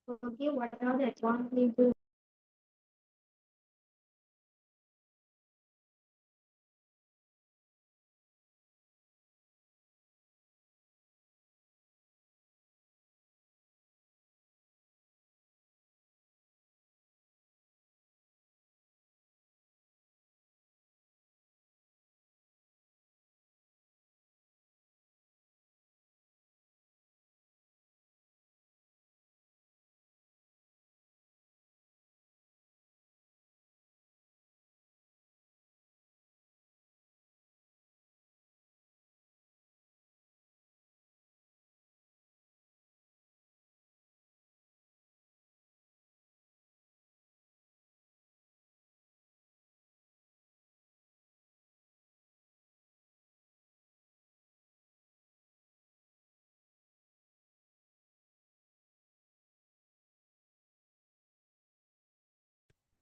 Okay, what are the advantages?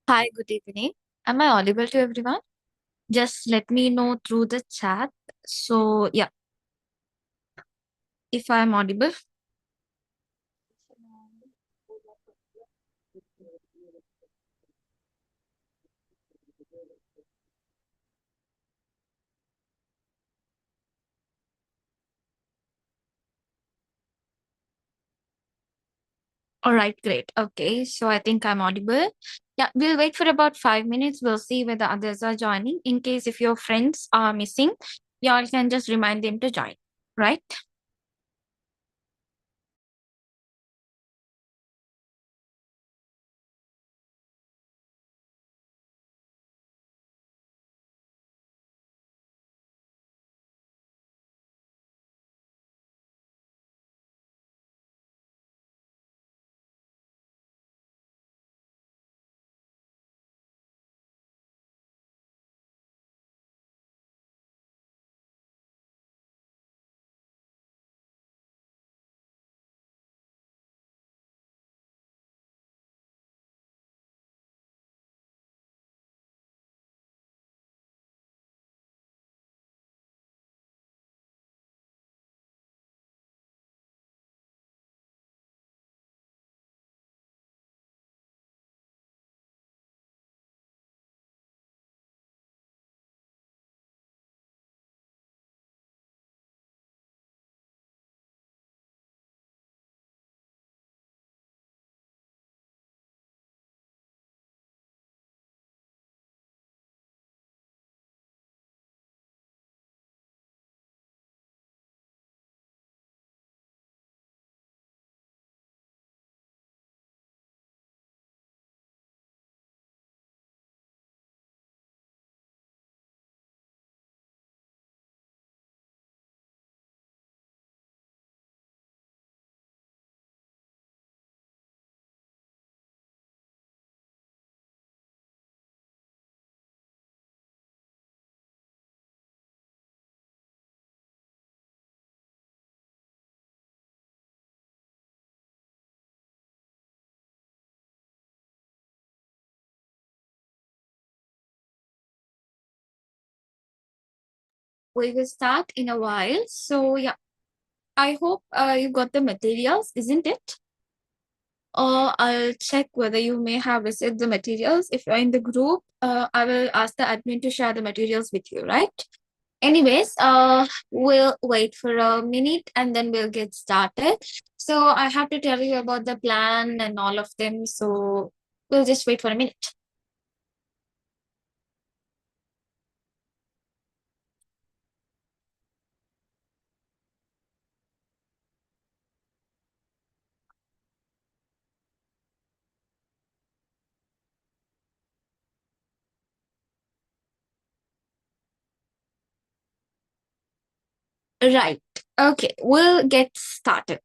Hi, good evening. Am I audible to everyone? Just let me know through the chat. So, yeah, if I'm audible. All right, great. Okay, so I think I'm audible. Yeah, we'll wait for about 5 minutes. We'll see whether others are joining. In case if your friends are missing, y'all can just remind them to join, right? We will start in a while. So, yeah, I hope you got the materials, isn't it? Or I'll check whether you may have received the materials. If you're in the group, I will ask the admin to share the materials with you, right? Anyways, we'll wait for a minute and then we'll get started. So I have to tell you about the plan and all of them. So we'll just wait for a minute. Right. Okay, we'll get started.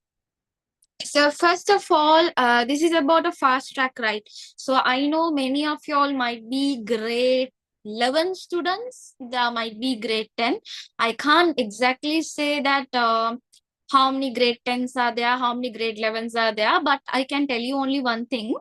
So first of all, this is about a fast track, right? So I know many of y'all might be grade 11 students. There might be grade 10. I can't exactly say that how many grade 10s are there, how many grade 11s are there, but I can tell you only one thing.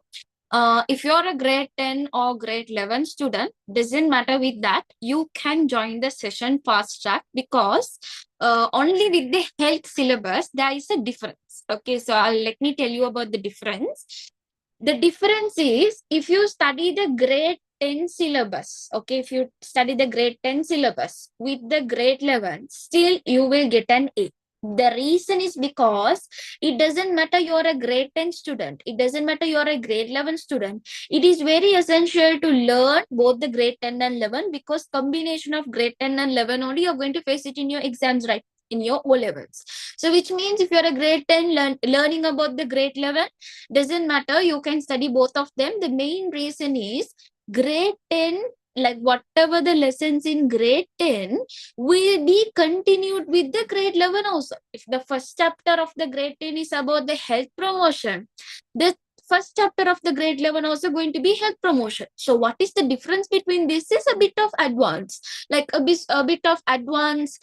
If you're a grade 10 or grade 11 student, doesn't matter with that, you can join the session fast track because only with the health syllabus, there is a difference. Okay, so let me tell you about the difference. The difference is if you study the grade 10 syllabus, okay, if you study the grade 10 syllabus with the grade 11, still you will get an A. The reason is because it doesn't matter you're a grade 10 student, it doesn't matter you're a grade 11 student. It is very essential to learn both the grade 10 and 11 because combination of grade 10 and 11 only you're going to face it in your exams, right? In your O levels. So which means if you're a grade 10 learning about the grade 11, doesn't matter, you can study both of them. The main reason is grade 10, like whatever the lessons in grade 10 will be continued with the grade 11 also. If the first chapter of the grade 10 is about the health promotion, the first chapter of the grade 11 also going to be health promotion. So what is the difference between this is a bit of advance, like a bit of advance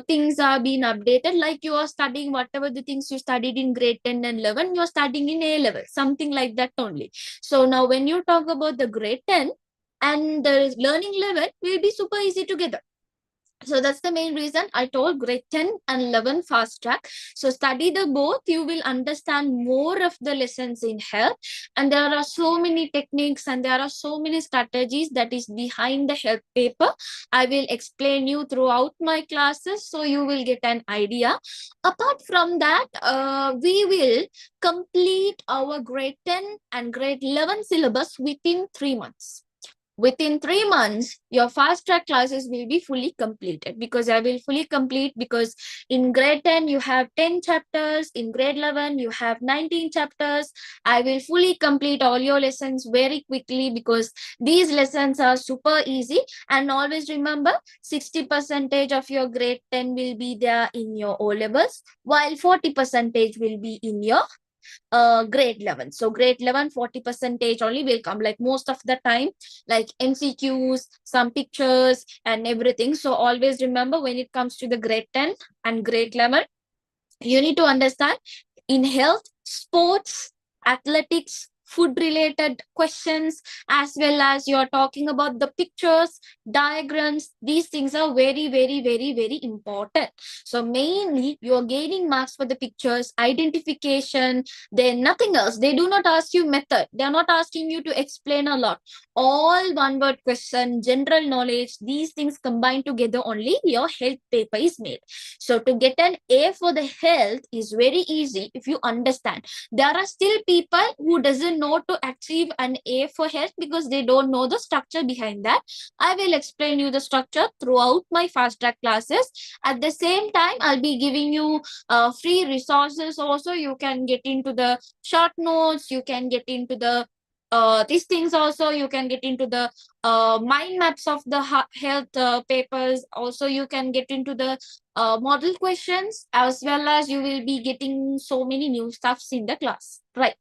things are being updated, like you are studying whatever the things you studied in grade 10 and 11, you're studying in A level, something like that only. So now when you talk about the grade 10 and the learning level will be super easy together. So that's the main reason I told grade 10 and 11 fast track. So study the both, you will understand more of the lessons in health. And there are so many techniques and there are so many strategies that is behind the health paper. I will explain you throughout my classes so you will get an idea. Apart from that, we will complete our grade 10 and grade 11 syllabus within 3 months. Within 3 months, your fast track classes will be fully completed because I will fully complete because in grade 10, you have 10 chapters. In grade 11, you have 19 chapters. I will fully complete all your lessons very quickly because these lessons are super easy. And always remember, 60% of your grade 10 will be there in your O levels, while 40% will be in your grade 11. So grade 11 40% only will come, like most of the time, like MCQs, some pictures and everything. So always remember, when it comes to the grade 10 and grade 11, you need to understand in health, sports, athletics, food related questions, as well as you're talking about the pictures, diagrams. These things are very, very, very, very important. So mainly you're gaining marks for the pictures, identification, then nothing else. They do not ask you method. They're not asking you to explain a lot. All one word question, general knowledge, these things combined together only your health paper is made. So to get an A for the health is very easy if you understand. There are still people who doesn't know to achieve an A for health because they don't know the structure behind that. I will explain you the structure throughout my fast track classes. At the same time, I'll be giving you free resources also. You can get into the short notes, you can get into the these things also, you can get into the mind maps of the health papers. Also, you can get into the model questions, as well as you will be getting so many new stuffs in the class, right?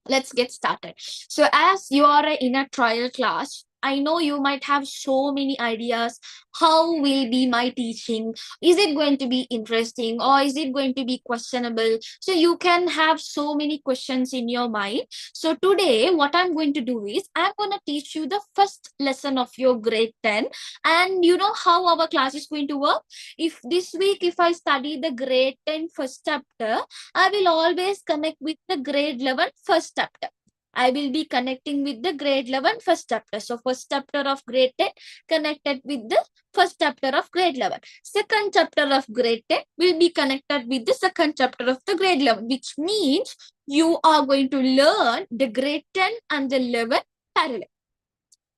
Let's get started. So as you are in a trial class, I know you might have so many ideas. How will be my teaching? Is it going to be interesting or is it going to be questionable? So you can have so many questions in your mind. So today, what I'm going to do is I'm going to teach you the first lesson of your grade 10. And you know how our class is going to work? If this week, if I study the grade 10 first chapter, I will always connect with the grade 11 first chapter. I will be connecting with the grade 11 first chapter. So first chapter of grade 10 connected with the first chapter of grade 11. Second chapter of grade 10 will be connected with the second chapter of the grade 11, which means you are going to learn the grade 10 and the 11 parallel.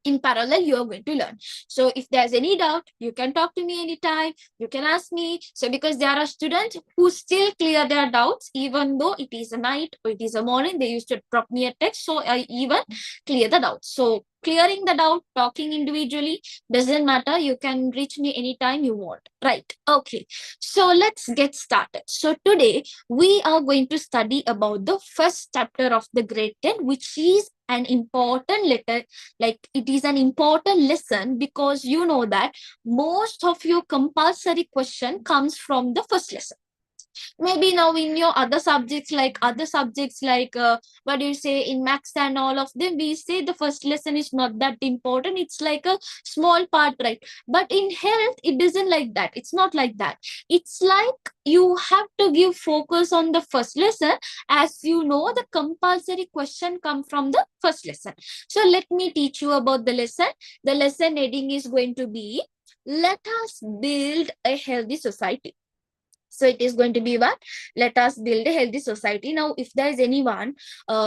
In parallel, you are going to learn. So if there's any doubt, you can talk to me anytime. You can ask me. So because there are students who still clear their doubts, even though it is a night or it is a morning, they used to drop me a text. So I even clear the doubts. So clearing the doubt, talking individually, doesn't matter. You can reach me anytime you want. Right. Okay. So let's get started. So today we are going to study about the first chapter of the grade 10, which is an important letter, like it is an important lesson, because you know that most of your compulsory question comes from the first lesson. Maybe now in your other subjects, like what do you say, in maths and all of them, we say the first lesson is not that important, it's like a small part, right? But in health it isn't like that, it's not like that. It's like you have to give focus on the first lesson, as you know the compulsory question come from the first lesson. So let me teach you about the lesson. The lesson heading is going to be, let us build a healthy society. So it is going to be what? Let us build a healthy society. Now, if there is anyone,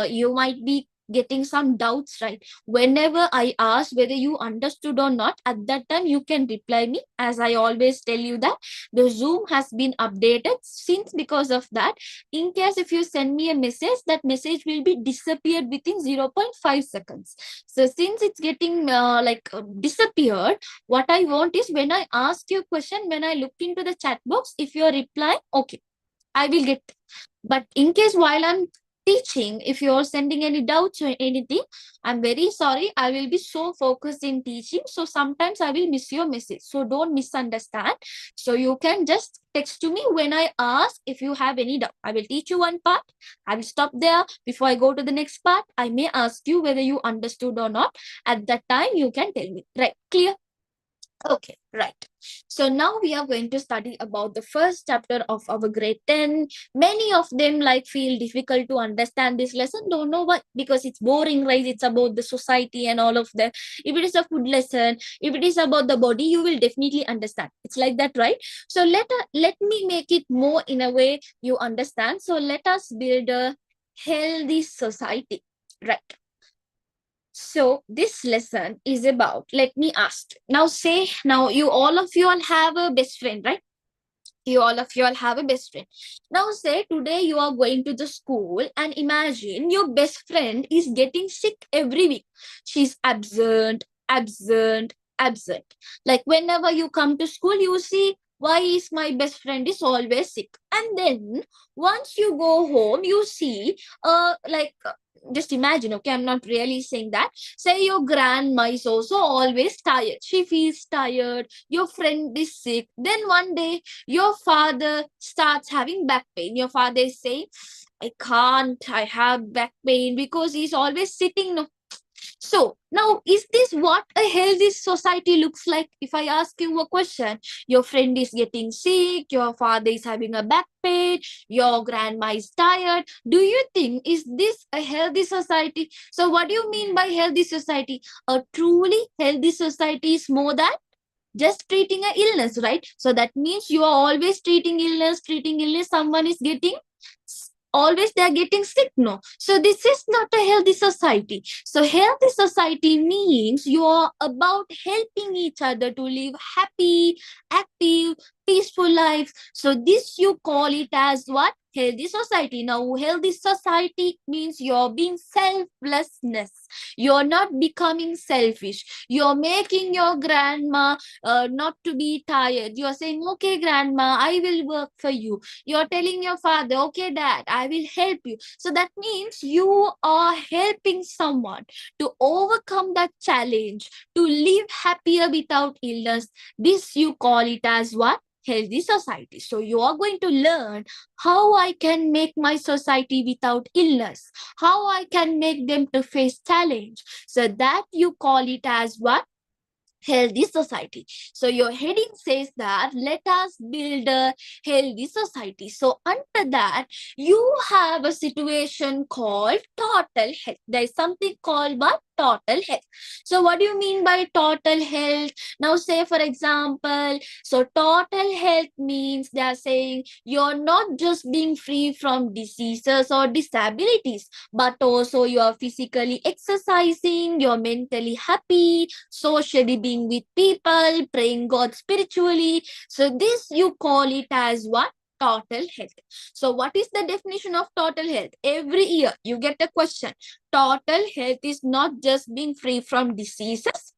you might be getting some doubts, right? Whenever I ask whether you understood or not, at that time you can reply me. As I always tell you that the Zoom has been updated since, because of that, in case if you send me a message, that message will be disappeared within 0.5 seconds. So since it's getting disappeared, what I want is, when I ask you a question, when I look into the chat box, if you're replying, okay, I will get. But in case while I'm teaching, if you're sending any doubts or anything, I'm very sorry. I will be so focused in teaching. So sometimes I will miss your message. So don't misunderstand. So you can just text to me when I ask if you have any doubt. I will teach you one part. I will stop there. Before I go to the next part, I may ask you whether you understood or not. At that time, you can tell me. Right? Clear? Okay, right. So now we are going to study about the first chapter of our grade 10. Many of them feel difficult to understand this lesson. Don't know why, because it's boring, right? It's about the society and all of that. If it is a food lesson, if it is about the body, you will definitely understand. It's like that, right? So let me make it more in a way you understand. So let us build a healthy society, right? So this lesson is about, let me ask. Now say, now you all of you all have a best friend, right? You all of you all have a best friend. Now say today you are going to the school and imagine your best friend is getting sick every week. She's absent, absent, absent. Like whenever you come to school, you see, why is my best friend is always sick? And then once you go home, you see, just imagine, okay, I'm not really saying that. Say your grandma is also always tired. She feels tired. Your friend is sick. Then one day your father starts having back pain. Your father is saying, I can't, I have back pain, because he's always sitting. No. So now, is this what a healthy society looks like? If I ask you a question, your friend is getting sick, your father is having a back pain, your grandma is tired. Do you think, is this a healthy society? So what do you mean by healthy society? A truly healthy society is more than just treating an illness, right? So that means you are always treating illness, someone is getting always they're getting sick. No, so this is not a healthy society. So healthy society means you are about helping each other to live happy, active, peaceful lives. So this you call it as what? Healthy society. Now healthy society means you're being selflessness, you're not becoming selfish, you're making your grandma not to be tired. You're saying, okay grandma, I will work for you. You're telling your father, okay dad, I will help you. So that means you are helping someone to overcome that challenge, to live happier without illness. This you call it as what? Healthy society. So you are going to learn how I can make my society without illness, how I can make them to face challenge. So that you call it as what? Healthy society. So your heading says that let us build a healthy society. So under that, you have a situation called total health. There is something called what? Total health. So what do you mean by total health? Now say for example, so total health means they are saying you're not just being free from diseases or disabilities, but also you are physically exercising, you're mentally happy, socially being with people, praying God spiritually. So this you call it as what? Total health. So what is the definition of total health? Every year you get a question. Total health is not just being free from diseases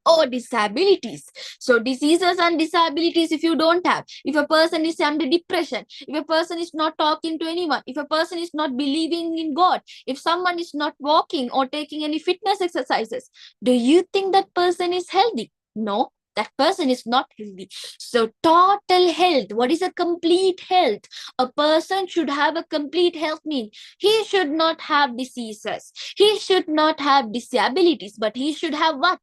or disabilities. So diseases and disabilities, if you don't have, if a person is under depression, if a person is not talking to anyone, if a person is not believing in God, if someone is not walking or taking any fitness exercises, do you think that person is healthy? No. That person is not healthy. So total health, what is a complete health? A person should have a complete health mean he should not have diseases, he should not have disabilities, but he should have what?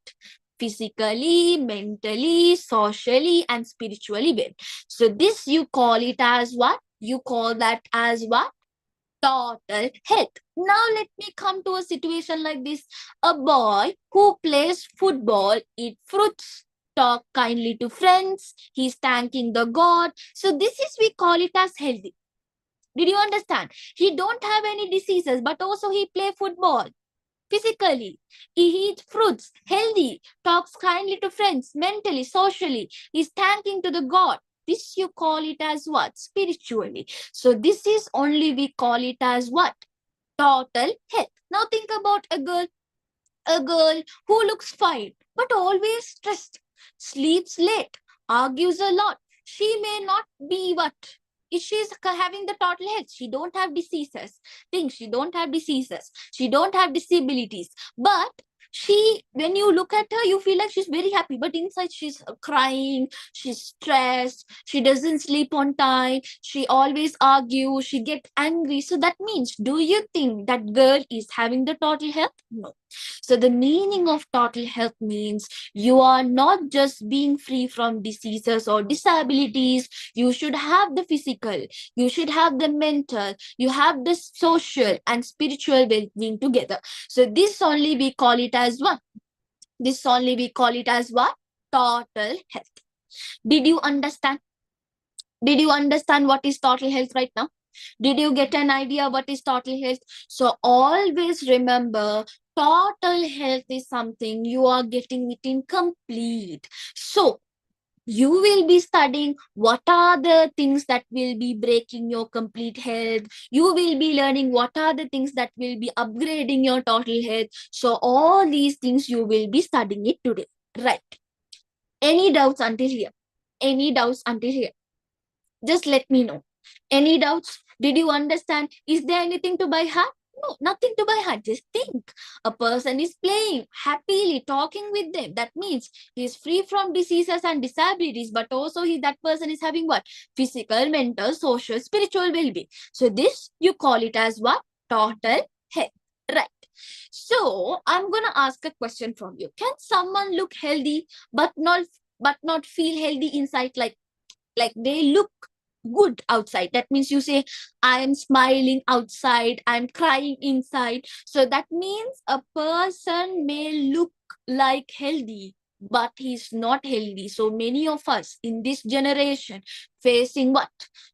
Physically, mentally, socially, and spiritually well. So this you call it as what? You call that as what? Total health. Now let me come to a situation like this. A boy who plays football, eat fruits, talk kindly to friends, he's thanking the God. So this is we call it as healthy. Did you understand? He don't have any diseases, but also he play football physically. He eats fruits, healthy, talks kindly to friends, mentally, socially. He's thanking to the God. This you call it as what? Spiritually. So this is only we call it as what? Total health. Now think about a girl who looks fine, but always stressed, sleeps late, argues a lot. She may not be what? If she's having the total health, she don't have diseases. Think she don't have diseases. She don't have disabilities. But when you look at her, you feel like she's very happy. But inside she's crying, she's stressed, she doesn't sleep on time, she always argues, she gets angry. So that means, do you think that girl is having the total health? No. So the meaning of total health means you are not just being free from diseases or disabilities. You should have the physical, you should have the mental, you have the social and spiritual well-being together. So this only we call it as what? This only we call it as what? Total health. Did you understand? Did you understand what is total health right now? Did you get an idea what is total health? So always remember, total health is something you are getting it in complete. So you will be studying what are the things that will be breaking your complete health. You will be learning what are the things that will be upgrading your total health. So all these things you will be studying it today. Right. Any doubts until here? Any doubts until here? Just let me know. Any doubts? Did you understand? Is there anything to buy heart? No, nothing to buy heart. Just think. A person is playing happily, talking with them. That means he is free from diseases and disabilities, but also that person is having what? Physical, mental, social, spiritual well-being. So this you call it as what? Total health. Right. So I'm gonna ask a question from you. Can someone look healthy but not feel healthy inside? Like they look good outside. That means you say, I am smiling outside, I'm crying inside. So that means a person may look like healthy, but he's not healthy. So many of us in this generation facing what?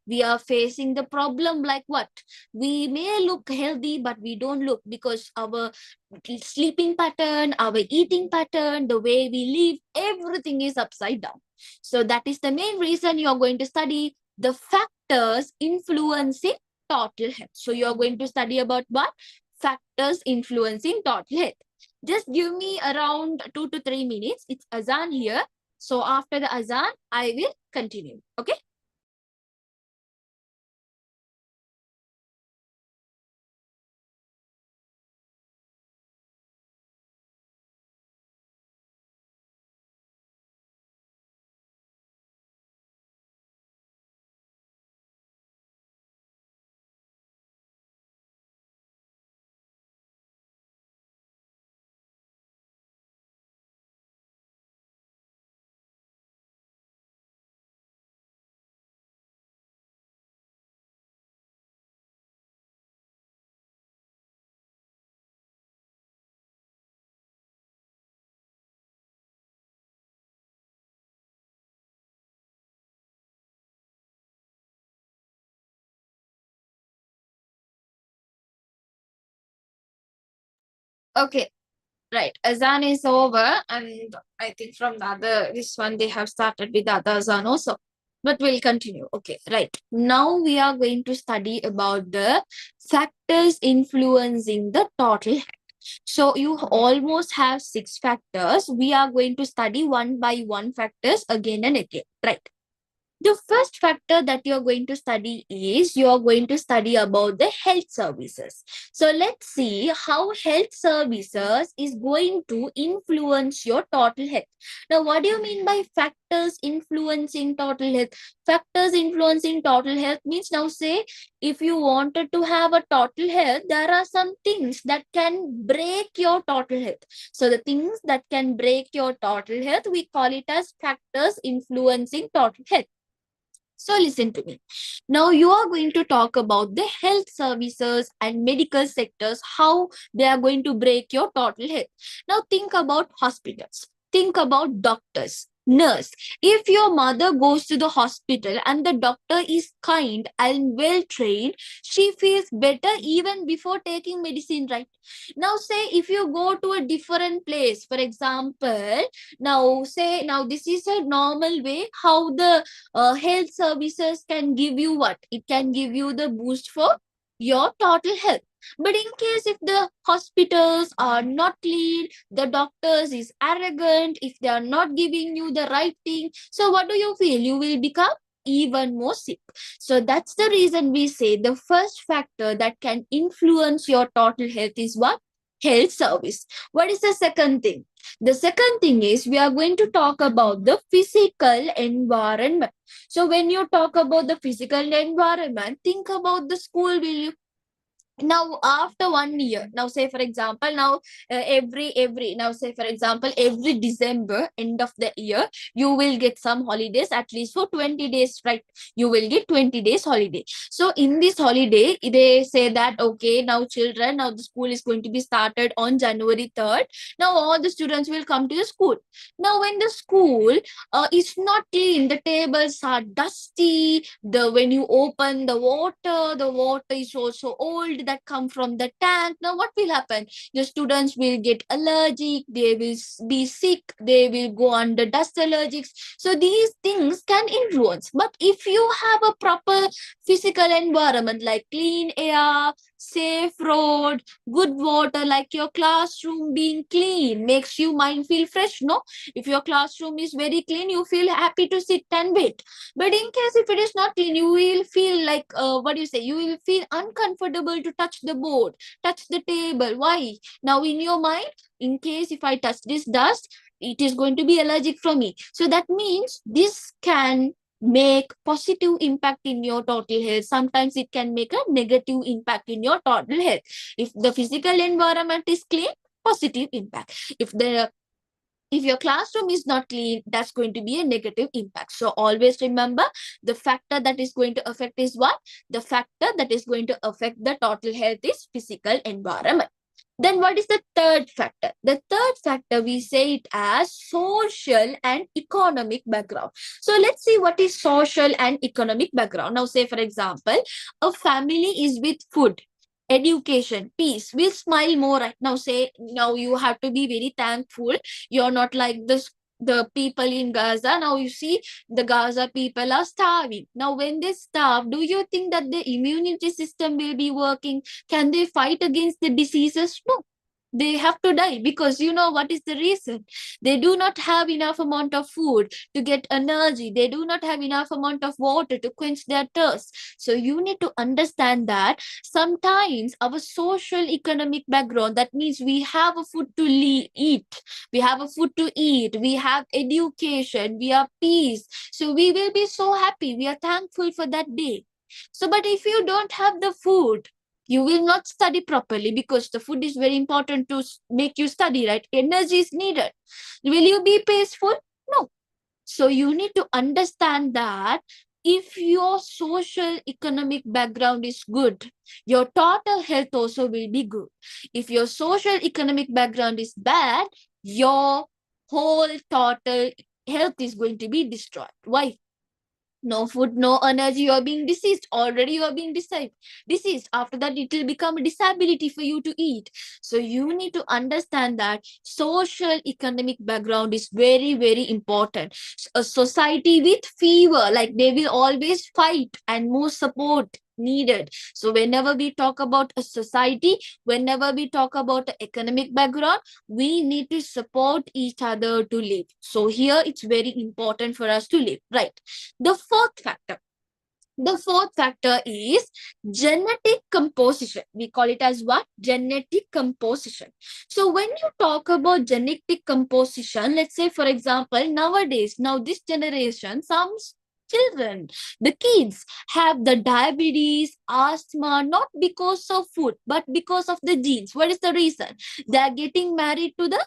We are facing the problem like what? We may look healthy, but we don't look because our sleeping pattern, our eating pattern, the way we live, everything is upside down. So that is the main reason you're going to study the factors influencing total health. So you're going to study about what? Factors influencing total health. Just give me around 2 to 3 minutes. It's Azan here. So after the Azan, I will continue. Okay? Okay. Right. Azan is over, and I think from the other this one they have started with the other Azan also. But we'll continue. Okay, right. Now we are going to study about the factors influencing the total health. So you almost have 6 factors. We are going to study one by one factors again and again. Right. The first factor that you're going to study is you're going to study about the health services. So let's see how health services is going to influence your total health. Now, what do you mean by factors influencing total health? Factors influencing total health means, now say if you wanted to have a total health, there are some things that can break your total health. So the things that can break your total health, we call it as factors influencing total health. So listen to me. Now you are going to talk about the health services and medical sectors, how they are going to break your total health. Now think about hospitals. Think about doctors, nurse. If your mother goes to the hospital and the doctor is kind and well trained, she feels better even before taking medicine, right? Now say if you go to a different place, for example, now this is a normal way how the health services can give you what? It can give you the boost for your total health. But in case if the hospitals are not clean, the doctors is arrogant, if they are not giving you the right thing, so what do you feel? You will become even more sick. So that's the reason we say the first factor that can influence your total health is what? Health service. What is the second thing? The second thing is we are going to talk about the physical environment. So when you talk about the physical environment, think about the school, will you? Now after 1 year, now say for example, now every now say for example every December end of the year, you will get some holidays at least for 20 days, right? You will get 20 days holiday. So in this holiday they say that okay, now children, now the school is going to be started on January 3rd. Now all the students will come to the school. Now when the school is not clean, the tables are dusty, the when you open the water is also old that come from the tank. Now what will happen? The students will get allergic, they will be sick, they will go under dust allergics. So these things can influence. But if you have a proper physical environment like clean air, safe road, good water, like your classroom being clean makes you mind feel fresh, no? If your classroom is very clean, you feel happy to sit and wait. But in case if it is not clean, you will feel like what do you say? You will feel uncomfortable to touch the board, touch the table. Why? Now in your mind, in case if I touch this dust, it is going to be allergic for me. So that means this can make positive impact in your total health. Sometimes it can make a negative impact in your total health. If the physical environment is clean, positive impact. If your classroom is not clean, that's going to be a negative impact. So always remember, the factor that is going to affect is what? The factor that is going to affect the total health is physical environment. Then what is the third factor? The third factor, we say it as social and economic background. So let's see what is social and economic background. Now say for example, a family is with food, education, peace, will smile more. Right now say, now you have to be very thankful. You're not like this the people in Gaza. Now you see the Gaza people are starving. Now when they starve, do you think that the immunity system will be working? Can they fight against the diseases? No, they have to die, because you know what is the reason? They do not have enough amount of food to get energy, they do not have enough amount of water to quench their thirst. So you need to understand that sometimes our social economic background, that means we have a food to eat, we have a food to eat, we have education, we have peace, so we will be so happy, we are thankful for that day. So but if you don't have the food, you will not study properly, because the food is very important to make you study, right? Energy is needed. Will you be peaceful? No. So you need to understand that if your social economic background is good, your total health also will be good. If your social economic background is bad, your whole total health is going to be destroyed. Why? No food, no energy, you are being diseased. Already you are being diseased. After that, it will become a disability for you to eat. So you need to understand that social economic background is very, very important. A society with fever, like they will always fight and more support needed. So whenever we talk about a society, whenever we talk about the economic background, we need to support each other to live. So here it's very important for us to live, right? The fourth factor. The fourth factor is genetic composition. We call it as what? Genetic composition. So when you talk about genetic composition, let's say, for example, nowadays, now this generation, some children, the kids have the diabetes, asthma, not because of food, but because of the genes. What is the reason? They are getting married to the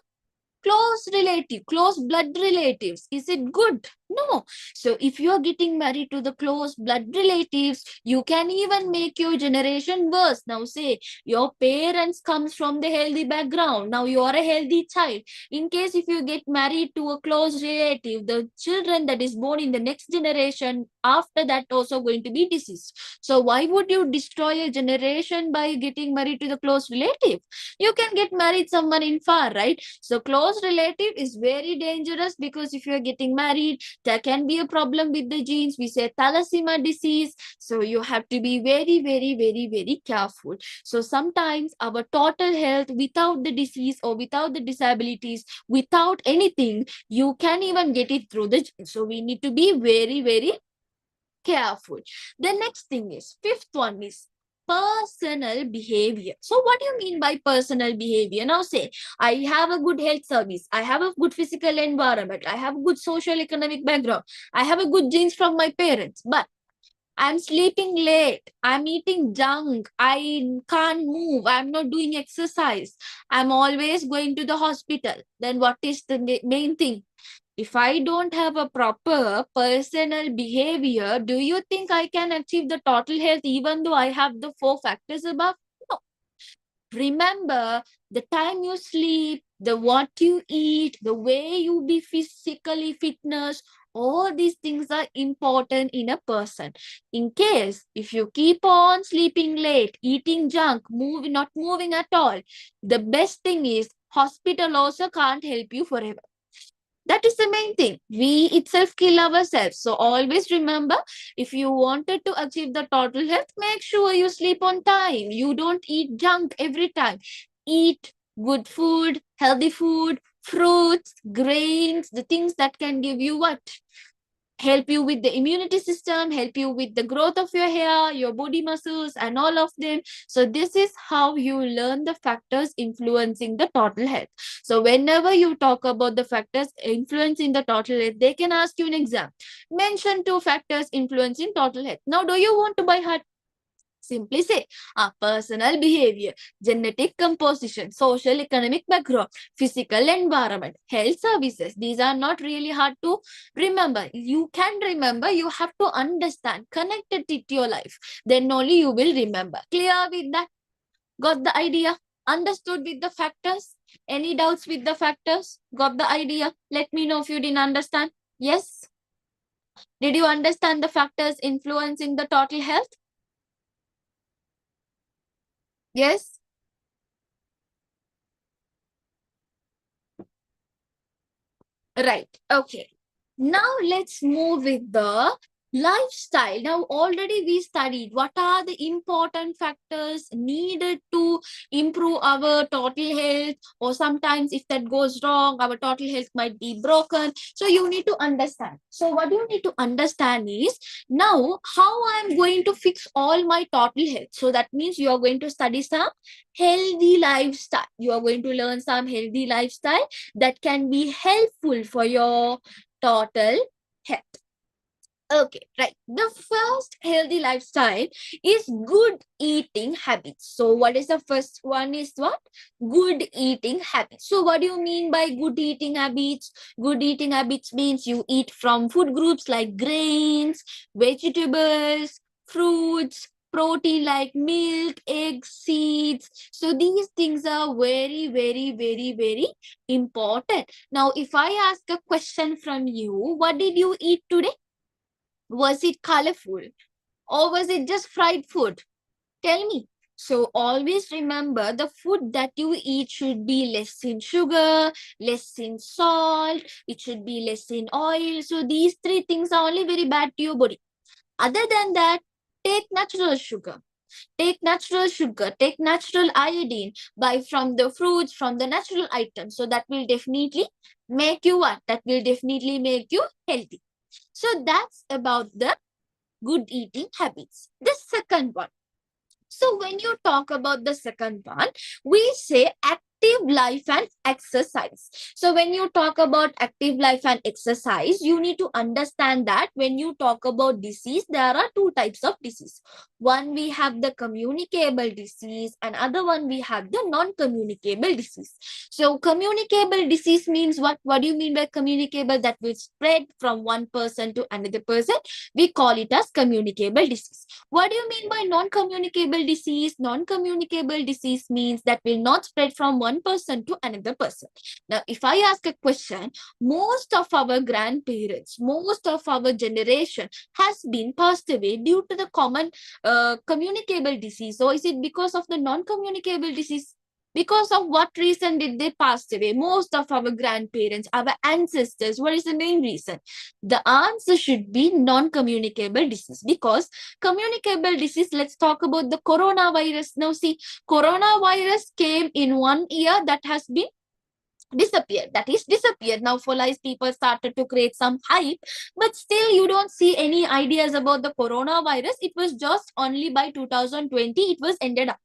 close relative, close blood relatives. Is it good? No. So if you are getting married to the close blood relatives, you can even make your generation worse. Now say your parents comes from the healthy background. Now you are a healthy child. In case if you get married to a close relative, the children that is born in the next generation after that also going to be diseased. So why would you destroy a generation by getting married to the close relative? You can get married someone in far, right? So close relative is very dangerous, because if you are getting married, there can be a problem with the genes. We say thalassemia disease. So you have to be very, very, very, very careful. So sometimes our total health without the disease or without the disabilities, without anything, you can even get it through the genes. So we need to be very, very careful. The next thing is, fifth one is personal behavior. So what do you mean by personal behavior? Now say, I have a good health service, I have a good physical environment, I have a good social economic background, I have a good genes from my parents, but I'm sleeping late, I'm eating junk, I can't move, I'm not doing exercise, I'm always going to the hospital. Then what is the main thing? If I don't have a proper personal behavior, do you think I can achieve the total health even though I have the four factors above? No. Remember, the time you sleep, the what you eat, the way you be physically fitness, all these things are important in a person. In case if you keep on sleeping late, eating junk, not moving at all, the best thing is hospital also can't help you forever. That is the main thing. We itself kill ourselves. So always remember, if you wanted to achieve the total health, make sure you sleep on time. You don't eat junk every time. Eat good food, healthy food, fruits, grains, the things that can give you what? Help you with the immunity system, help you with the growth of your hair, your body muscles, and all of them. So this is how you learn the factors influencing the total health. So whenever you talk about the factors influencing the total health, they can ask you an exam. Mention 2 factors influencing total health. Now, do you want to buy heart? Simply say, personal behavior, genetic composition, social economic background, physical environment, health services. These are not really hard to remember. You can remember, you have to understand, connect it to your life. Then only you will remember. Clear with that? Got the idea? Understood with the factors? Any doubts with the factors? Got the idea? Let me know if you didn't understand. Yes? Did you understand the factors influencing the total health? Yes? Right. Okay. Now let's move with the lifestyle. Now already we studied what are the important factors needed to improve our total health, or sometimes if that goes wrong, our total health might be broken. So you need to understand. So what you need to understand is now how I'm going to fix all my total health. So that means you are going to study some healthy lifestyle. You are going to learn some healthy lifestyle that can be helpful for your total health. Okay, right. The first healthy lifestyle is good eating habits. So what is the first one is what? Good eating habits. So what do you mean by good eating habits? Good eating habits means you eat from food groups like grains, vegetables, fruits, protein like milk, eggs, seeds. So these things are very, very, very, very important. Now, if I ask a question from you, what did you eat today? Was it colorful or was it just fried food? Tell me. So always remember, the food that you eat should be less in sugar, less in salt, it should be less in oil. So these 3 things are only very bad to your body. Other than that, Take natural sugar. Take natural sugar, take natural iodine, buy from the fruits, from the natural items. So that will definitely make you what? That will definitely make you healthy. So that's about the good eating habits. The second one. So when you talk about the second one, we say active life and exercise. So when you talk about active life and exercise, you need to understand that when you talk about disease, there are two types of disease. One, we have the communicable disease, and other one, we have the non-communicable disease. So communicable disease means what? What do you mean by communicable? That will spread from one person to another person. We call it as communicable disease. What do you mean by non-communicable disease? Non-communicable disease means that will not spread from one person to another person. Now, if I ask a question, most of our grandparents, most of our generation has been passed away due to the common communicable disease. Or is it because of the non-communicable disease? Because of what reason did they pass away? Most of our grandparents, our ancestors, what is the main reason? The answer should be non-communicable disease, because communicable disease, let's talk about the coronavirus. Now see, coronavirus came in 1 year, that has been disappeared, that is disappeared. Now for lies, people started to create some hype, but still you don't see any ideas about the coronavirus. It was just only by 2020 it was ended up.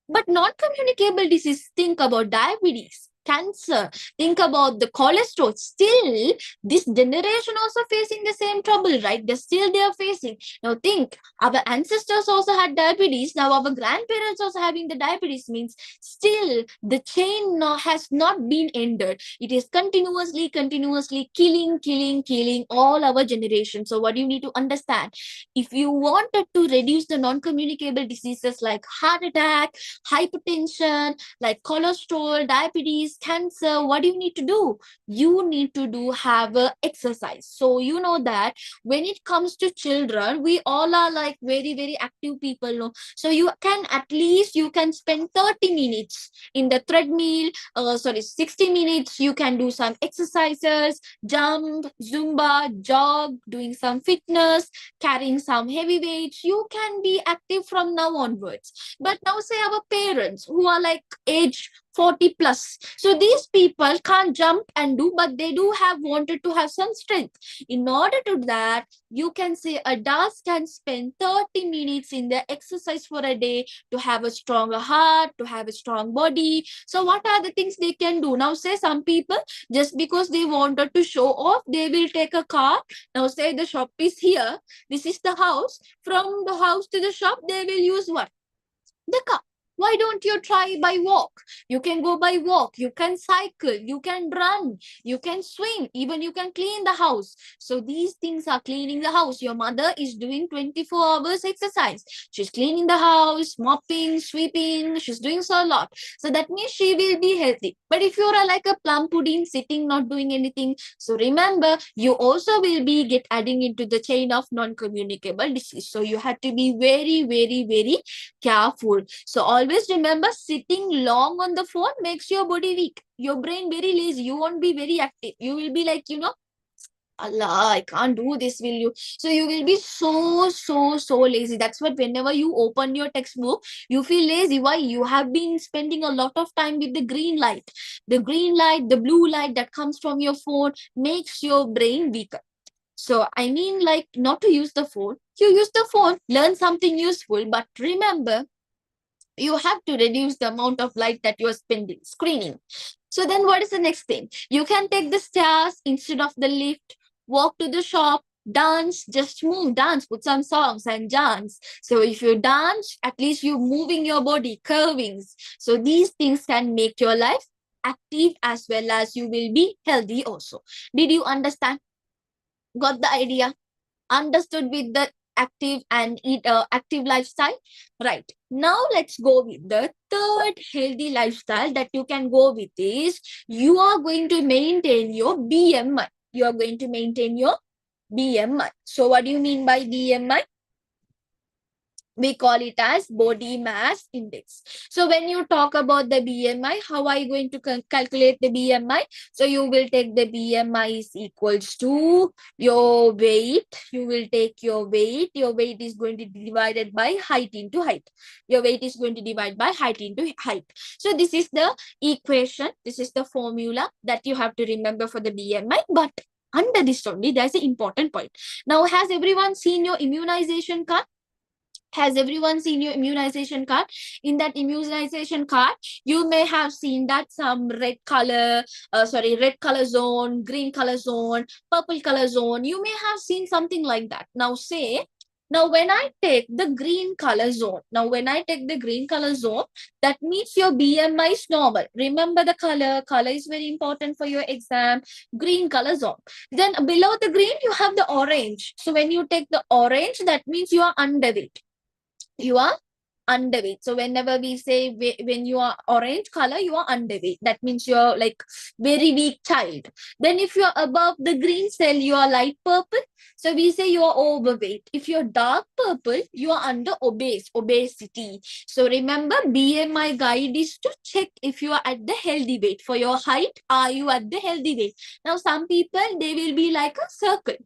But non-communicable disease, think about diabetes, cancer, think about the cholesterol. Still, this generation also facing the same trouble, right? They are facing. Now think, our ancestors also had diabetes. Now our grandparents also having the diabetes, means still the chain has not been ended. It is continuously killing all our generation. So what you need to understand, if you wanted to reduce the non-communicable diseases like heart attack, hypertension, like cholesterol, diabetes, cancer, what do you need to do? You need to do have a exercise. So you know that when it comes to children, we all are like very active people, no? So you can at least you can spend 30 minutes in the treadmill, 60 minutes you can do some exercises, jump, zumba, jog, doing some fitness, carrying some heavy weights. You can be active from now onwards. But now say our parents who are like age 40 plus, so these people can't jump and do, but they do have wanted to have some strength. In order to that, you can say adults can spend 30 minutes in the exercise for a day to have a stronger heart, to have a strong body. So what are the things they can do? Now say some people, just because they wanted to show off, they will take a car. Now say the shop is here, this is the house, from the house to the shop they will use what? The car. Why don't you try by walk? You can go by walk, you can cycle, you can run, you can swim, even you can clean the house. So these things are cleaning the house. Your mother is doing 24 hours exercise. She's cleaning the house, mopping, sweeping, she's doing so a lot. So that means she will be healthy. But if you're like a plum pudding sitting, not doing anything, so remember, you also will be get adding into the chain of non-communicable disease. So you have to be very careful. So always remember, sitting long on the phone makes your body weak, your brain very lazy. You won't be very active. You will be like, Allah, I can't do this, will you? So you will be so lazy. That's what whenever you open your textbook, you feel lazy. Why? You have been spending a lot of time with the green light. The green light, the blue light that comes from your phone makes your brain weaker. So I mean, like, not to use the phone. You use the phone, learn something useful, but remember, you have to reduce the amount of light that you're spending screening. So then what is the next thing? You can take the stairs instead of the lift, walk to the shop, dance, just move, dance, put some songs and dance. So if you dance, at least you're moving your body, curvings. So these things can make your life active, as well as you will be healthy also. Did you understand? Got the idea? Understood with the active and active lifestyle? Right. Now let's go with the third healthy lifestyle that you can go with is you are going to maintain your BMI. You are going to maintain your BMI. So what do you mean by BMI? We call it as body mass index. So when you talk about the BMI, how are you going to calculate the BMI? So you will take the BMI is equals to your weight. You will take your weight. Your weight is going to be divided by height into height. Your weight is going to divide by height into height. So this is the equation. This is the formula that you have to remember for the BMI. But under this only, there's an important point. Now, has everyone seen your immunization card? Has everyone seen your immunization card? In that immunization card, you may have seen that some red color, red color zone, green color zone, purple color zone. You may have seen something like that. Now when I take the green color zone, that means your BMI is normal. Remember the color. Color is very important for your exam. Green color zone. Then below the green, you have the orange. So when you take the orange, that means you are underweight. You are underweight. So whenever we say when you are orange color, you are underweight. That means you're like very weak child. Then if you're above the green cell, you are light purple. So we say you are overweight. If you're dark purple, you are under obesity. So remember, BMI guide is to check if you are at the healthy weight. For your height, are you at the healthy weight? Now some people, they will be like a circle.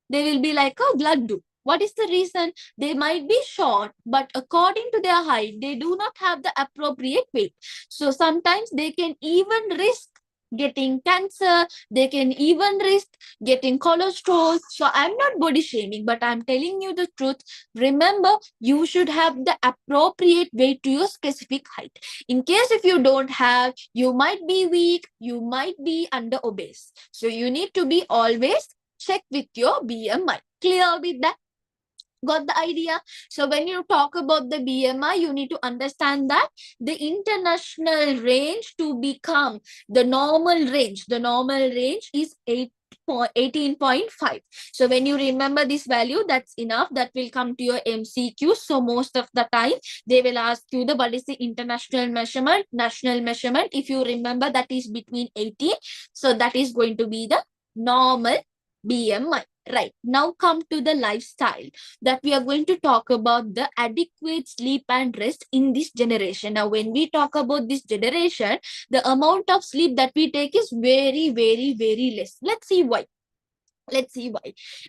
They will be like a blood group. What is the reason? They might be short, but according to their height, they do not have the appropriate weight. So sometimes they can even risk getting cancer. They can even risk getting cholesterol. So I'm not body shaming, but I'm telling you the truth. Remember, you should have the appropriate weight to your specific height. In case if you don't have, you might be weak, you might be under obese. So you need to be always check with your BMI. Clear with that? Got the idea? So when you talk about the BMI, you need to understand that the international range to become the normal range is 18.5. So when you remember this value, that's enough. That will come to your MCQ. So most of the time they will ask you the what is the international measurement, national measurement. If you remember, that is between 18. So that is going to be the normal BMI. Right. Now come to the lifestyle that we are going to talk about the adequate sleep and rest in this generation. Now, when we talk about this generation, the amount of sleep that we take is very, very, very less. Let's see why.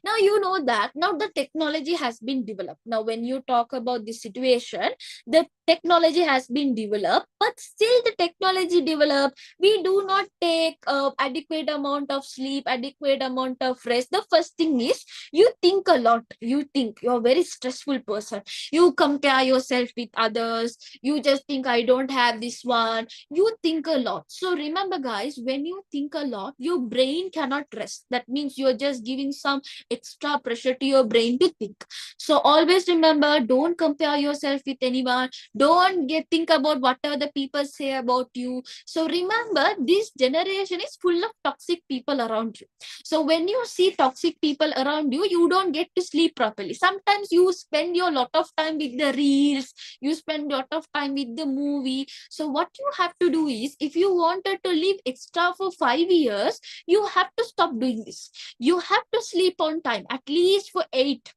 Now you know that now the technology has been developed. Now when you talk about this situation, the technology has been developed, but still the technology developed, we do not take adequate amount of sleep, adequate amount of rest. The first thing is you think a lot. You think you're a very stressful person. You compare yourself with others. You just think I don't have this one. You think a lot. So remember guys, when you think a lot, your brain cannot rest. That means you're just giving some extra pressure to your brain to think. So always remember, don't compare yourself with anyone. Don't think about whatever the people say about you. So remember, this generation is full of toxic people around you. So when you see toxic people around you, you don't get to sleep properly. Sometimes you spend your lot of time with the reels, you spend a lot of time with the movie. So what you have to do is, if you wanted to live extra for 5 years, you have to stop doing this. You have to sleep on time, at least for 8.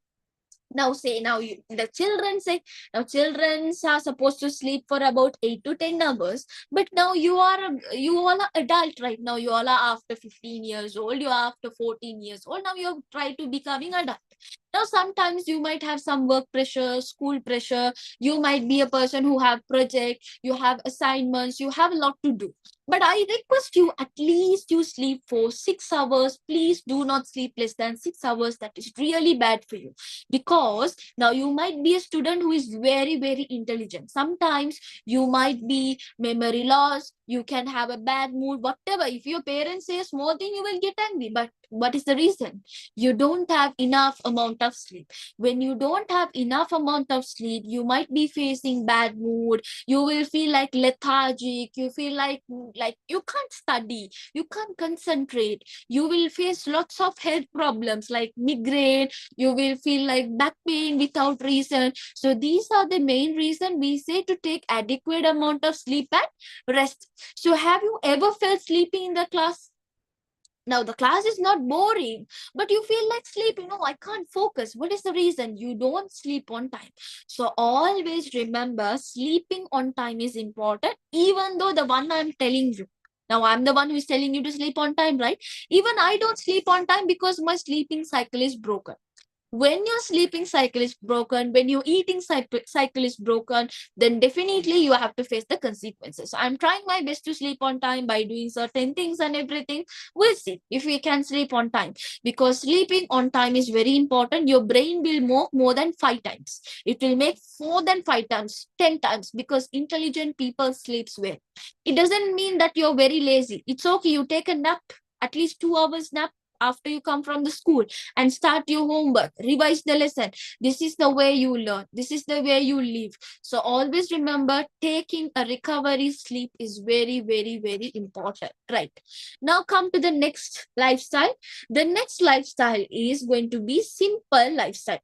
The children say, now children are supposed to sleep for about 8 to 10 hours, but now you all are adult right now. You all are after 15 years old, you are after 14 years old. Now you try to becoming adult. Now sometimes you might have some work pressure, school pressure. You might be a person who have project, you have assignments, you have a lot to do. But I request you, at least you sleep for 6 hours. Please do not sleep less than 6 hours. That is really bad for you. Because now you might be a student who is very, very intelligent. Sometimes you might be memory loss, you can have a bad mood, whatever. If your parents say a small thing, you will get angry. But what is the reason? You don't have enough amount of sleep. When you don't have enough amount of sleep, you might be facing bad mood. You will feel like lethargic. You feel like you can't study, you can't concentrate. You will face lots of health problems like migraine. You will feel like back pain without reason. So these are the main reason we say to take adequate amount of sleep and rest. So have you ever felt sleepy in the class? Now the class is not boring, but you feel like sleeping. No, I can't focus. What is the reason? You don't sleep on time. So always remember, sleeping on time is important, even though the one I'm telling you. Now I'm the one who is telling you to sleep on time, right? Even I don't sleep on time because my sleeping cycle is broken. When your sleeping cycle is broken, when your eating cycle is broken, then definitely you have to face the consequences. So I'm trying my best to sleep on time by doing certain things and everything. We'll see if we can sleep on time, because sleeping on time is very important. Your brain will work more than 5 times. It will make more than 5 times, 10 times, because intelligent people sleeps well. It doesn't mean that you're very lazy. It's okay, you take a nap, at least 2 hours nap after you come from the school, and start your homework, revise the lesson. This is the way you learn. This is the way you live. So always remember, taking a recovery sleep is very, very, very important. Right. Now come to the next lifestyle. The next lifestyle is going to be simple lifestyle.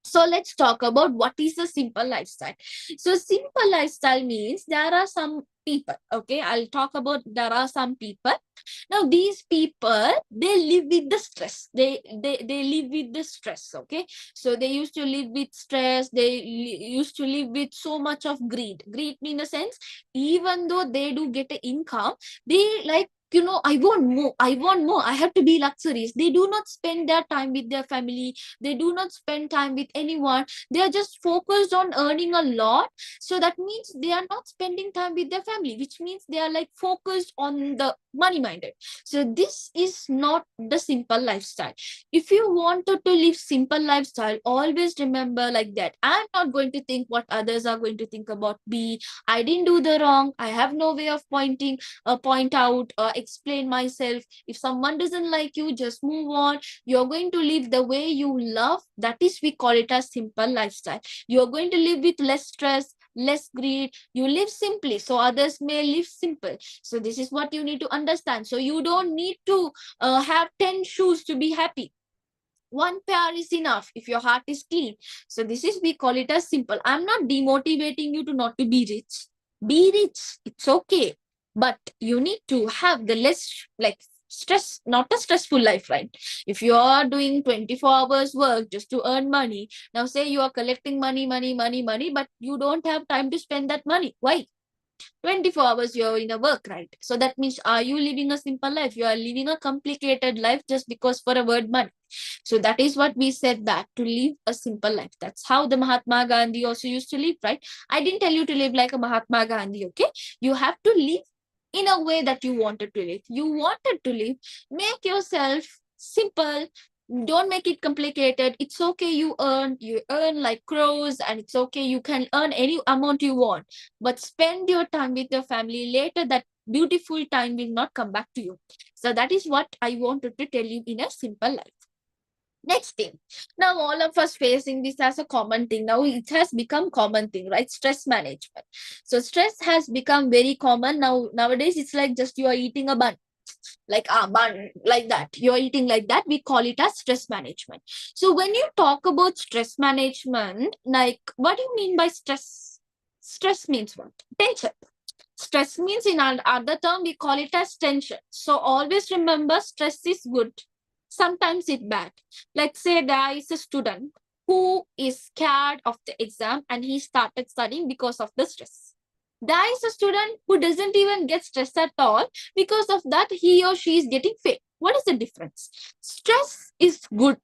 So let's talk about what is a simple lifestyle. So simple lifestyle means there are some people. Okay, I'll talk about there are some people. Now these people, they live with the stress. They live with the stress. Okay, so they used to live with stress. They used to live with so much of greed. Greed in the sense, even though they do get an income, they like, I want more, I want more, I have to be luxurious. They do not spend their time with their family. They do not spend time with anyone. They are just focused on earning a lot. So that means they are not spending time with their family, which means they are like focused on the money minded. So this is not the simple lifestyle. If you wanted to live simple lifestyle, always remember like that. I'm not going to think what others are going to think about me. I didn't do the wrong. I have no way of point out, explain myself. If someone doesn't like you, just move on. You're going to live the way you love. That is, we call it a simple lifestyle. You're going to live with less stress, less greed. You live simply, so others may live simple. So this is what you need to understand. So you don't need to have 10 shoes to be happy. One pair is enough if your heart is clean. So this is, we call it as simple. I'm not demotivating you to not to be rich. Be rich, it's okay, but you need to have the less like stress, not a stressful life, right? If you are doing 24 hours work just to earn money, now say you are collecting money, but you don't have time to spend that money. Why? 24 hours you're in a work, right? So that means, are you living a simple life? You are living a complicated life just because for a word money. So that is what we said, that to live a simple life. That's how the Mahatma Gandhi also used to live, right? I didn't tell you to live like a Mahatma Gandhi, okay? You have to live in a way that you wanted to live. You wanted to live, make yourself simple. Don't make it complicated. It's okay, you earn like crows, and it's okay, you can earn any amount you want, but spend your time with your family. Later that beautiful time will not come back to you. So that is what I wanted to tell you in a simple life. Next thing, now all of us facing this as a common thing. Now it has become common thing, right? Stress management. So stress has become very common now. Nowadays it's like just you are eating a bun, like a bun, like that you're eating like that. We call it as stress management. So when you talk about stress management, like, what do you mean by stress? Stress means what? Tension. Stress means, in other term, we call it as tension. So always remember, stress is good, sometimes it's bad. Let's say there is a student who is scared of the exam and he started studying because of the stress. There is a student who doesn't even get stressed at all. Because of that, he or she is getting failed. What is the difference? Stress is good.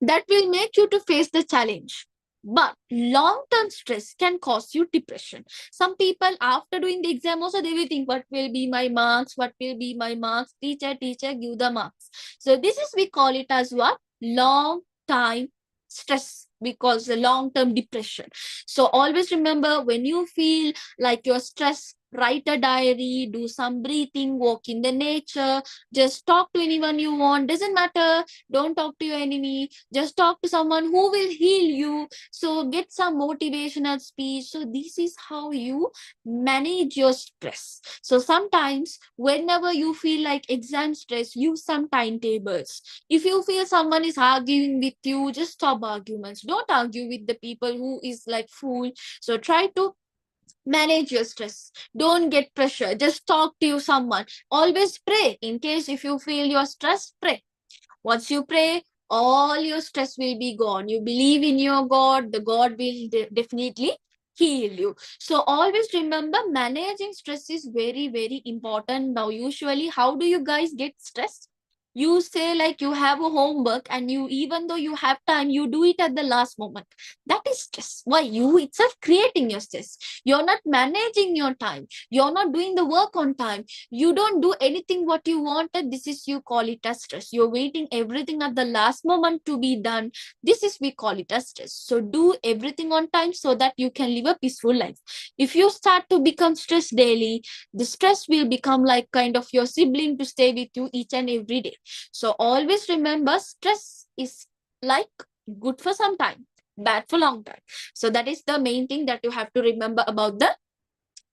That will make you to face the challenge. But long-term stress can cause you depression. Some people, after doing the exam also, they will think, what will be my marks? What will be my marks? Teacher, give the marks. So this is, we call it as what? Long time stress, because the long-term depression. So always remember, when you feel like you're stressed, write a diary, do some breathing, walk in the nature, just talk to anyone you want. Doesn't matter. Don't talk to your enemy. Just talk to someone who will heal you. So get some motivational speech. So this is how you manage your stress. So sometimes, whenever you feel like exam stress, use some timetables. If you feel someone is arguing with you, just stop arguments. Don't argue with the people who is like fool. So try to Manage your stress. Don't get pressure. Just talk to someone. Always pray. In case if you feel your stress, pray. Once you pray, all your stress will be gone. You believe in your God, the God will definitely heal you. So always remember, managing stress is very, very important. Now, usually, how do you guys get stressed? You say like you have a homework, and you, even though you have time, you do it at the last moment. That is stress. Why? You itself creating your stress. You're not managing your time. You're not doing the work on time. You don't do anything what you wanted. This is, you call it as stress. You're waiting everything at the last moment to be done. This is, we call it as stress. So do everything on time so that you can live a peaceful life. If you start to become stressed daily, the stress will become like kind of your sibling to stay with you each and every day. So always remember, stress is like good for some time, bad for long time. So that is the main thing that you have to remember about the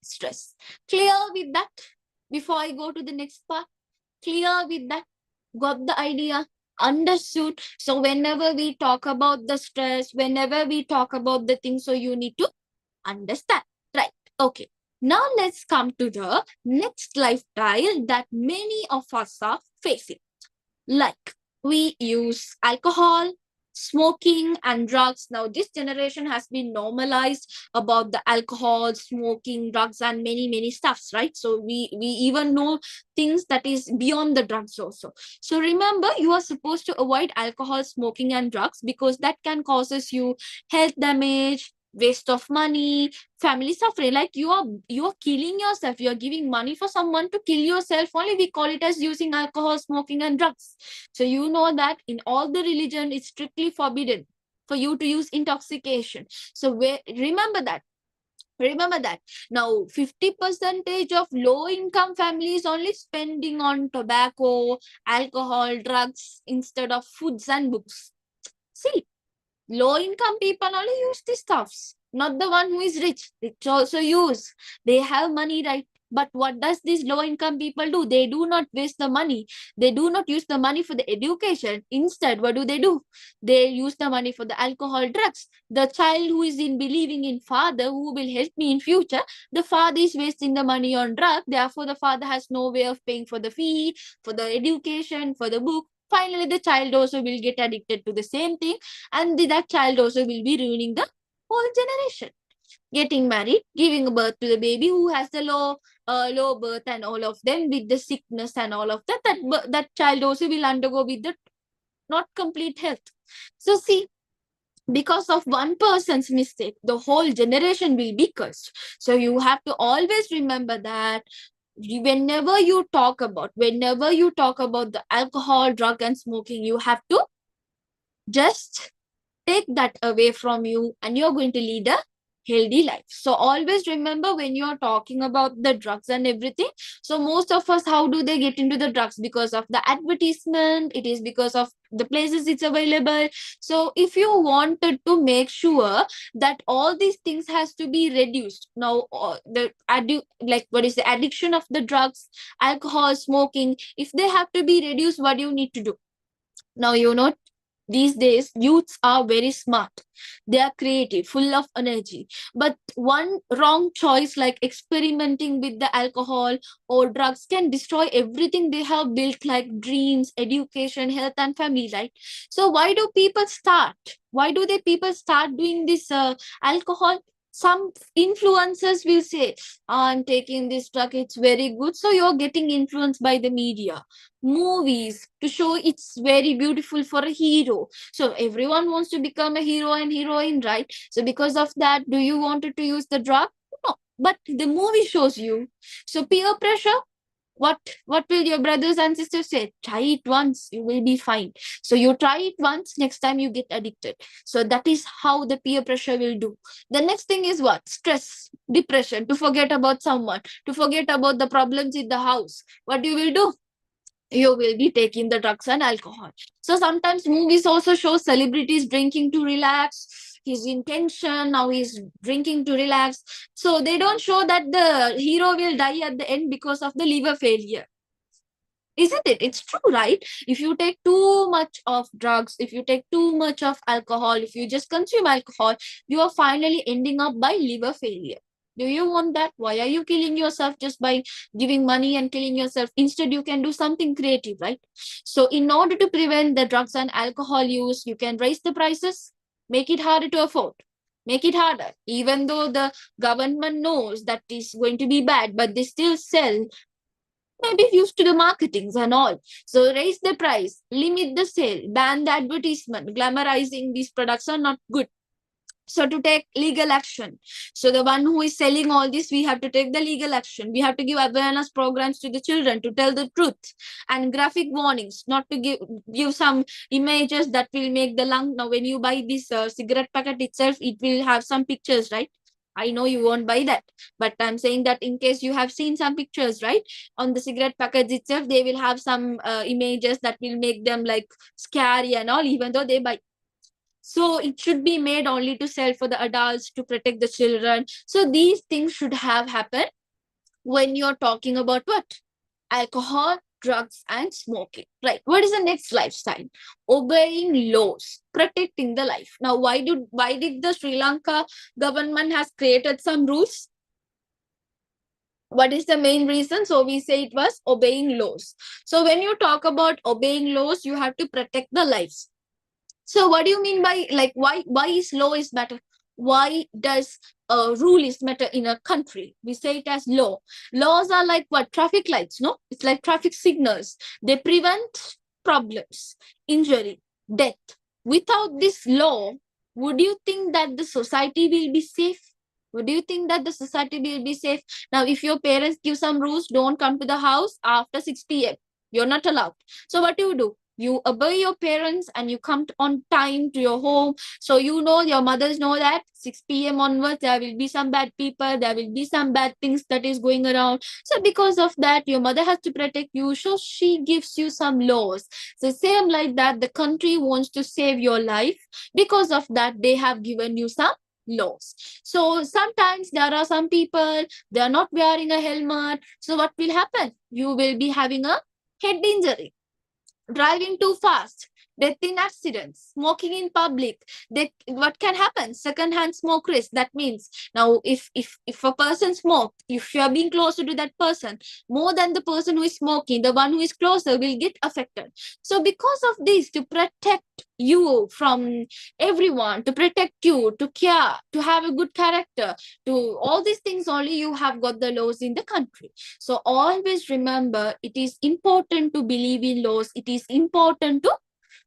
stress. Clear with that? Before I go to the next part, clear with that? Got the idea? Understood? So whenever we talk about the stress, whenever we talk about the things, so you need to understand, right? Okay. Now let's come to the next lifestyle that many of us are facing. Like, we use alcohol, smoking, and drugs. Now this generation has been normalized about the alcohol, smoking, drugs, and many stuffs, right? So we even know things that is beyond the drugs also. So remember, you are supposed to avoid alcohol, smoking, and drugs, because that can causes you health damage, waste of money, family suffering. Like, you are killing yourself. You are giving money for someone to kill yourself only. We call it as using alcohol, smoking, and drugs. So you know that in all the religion, it's strictly forbidden for you to use intoxication. So remember that. Remember that. Now 50 percentage of low income families only spending on tobacco, alcohol, drugs instead of foods and books. See, low income people only use these stuffs, not the one who is rich. Rich also use. They have money, right? But what does these low income people do? They do not waste the money. They do not use the money for the education. Instead, what do? They use the money for the alcohol, drugs. The child who is in believing in father who will help me in future, the father is wasting the money on drug. Therefore, the father has no way of paying for the fee, for the education, for the book. Finally, the child also will get addicted to the same thing, and that child also will be ruining the whole generation. Getting married, giving birth to the baby who has the low birth and all of them with the sickness and all of that. That child also will undergo with the not complete health. So see, because of one person's mistake, the whole generation will be cursed. So you have to always remember that whenever you talk about the alcohol, drug, and smoking, you have to just take that away from you, and you're going to lead a healthy life. So always remember, when you're talking about the drugs and everything, so most of us, how do they get into the drugs? Because of the advertisement. It is because of the places it's available. So if you wanted to make sure that all these things has to be reduced, now like what is the addiction of the drugs, alcohol, smoking, if they have to be reduced, what do you need to do? Now these days youths are very smart, they are creative, full of energy, but one wrong choice like experimenting with the alcohol or drugs can destroy everything they have built, like dreams, education, health, and family, right? So why do they people start doing this alcohol? Some influencers will say, I'm taking this drug, it's very good. So you're getting influenced by the media, movies, to show it's very beautiful for a hero. So everyone wants to become a hero and heroine, right? So because of that, do you want to use the drug? No, but the movie shows you. So peer pressure, what will your brothers and sisters say? Try it once, you will be fine. So you try it once, next time you get addicted. So that is how the peer pressure will do. The next thing is what? Stress, depression, to forget about someone, to forget about the problems in the house. What you will do? You will be taking the drugs and alcohol. So sometimes movies also show celebrities drinking to relax. His intention, now he's drinking to relax. So they don't show that the hero will die at the end because of the liver failure. Isn't it? It's true, right? If you take too much of drugs, if you take too much of alcohol, if you just consume alcohol, you are finally ending up by liver failure. Do you want that? Why are you killing yourself just by giving money and killing yourself? Instead, you can do something creative, right? So in order to prevent the drugs and alcohol use, you can raise the prices, make it harder to afford, make it harder. Even though the government knows that is going to be bad, but they still sell, maybe used to the marketings and all. So raise the price, limit the sale, ban the advertisement. Glamorizing these products are not good. So to take legal action. So the one who is selling all this, we have to take the legal action. We have to give awareness programs to the children to tell the truth, and graphic warnings, not to give some images that will make the lung. Now, when you buy this cigarette packet itself, it will have some pictures, right? I know you won't buy that, but I'm saying that in case you have seen some pictures, right? On the cigarette packets itself, they will have some images that will make them like scary and all, even though they buy. So it should be made only to sell for the adults, to protect the children. So these things should have happened when you're talking about what? Alcohol, drugs, and smoking. Right. What is the next lifestyle? Obeying laws, protecting the life. Now, why did the Sri Lanka government has created some rules? What is the main reason? So we say it was obeying laws. So when you talk about obeying laws, you have to protect the lives. So what do you mean by, like, why is law is better? Why does a rule is better in a country? We say it as law. Laws are like what? Traffic lights, no? It's like traffic signals. They prevent problems, injury, death. Without this law, would you think that the society will be safe? Would you think that the society will be safe? Now, if your parents give some rules, don't come to the house after 6 p.m. You're not allowed. So what do? You obey your parents and you come on time to your home. So you know, your mothers know that 6 p.m. onwards, there will be some bad people, there will be some bad things that is going around. So because of that, your mother has to protect you. So she gives you some laws. So same like that, the country wants to save your life. Because of that, they have given you some laws. So sometimes there are some people, they are not wearing a helmet. So what will happen? You will be having a head injury, driving too fast, death in accidents, smoking in public. What can happen? Secondhand smoke risk. That means now, if a person smoke, if you are being closer to that person, more than the person who is smoking, the one who is closer will get affected. So because of this, to protect you from everyone, to protect you, to care, to have a good character, to all these things, only you have got the laws in the country. So always remember, it is important to believe in laws. It is important to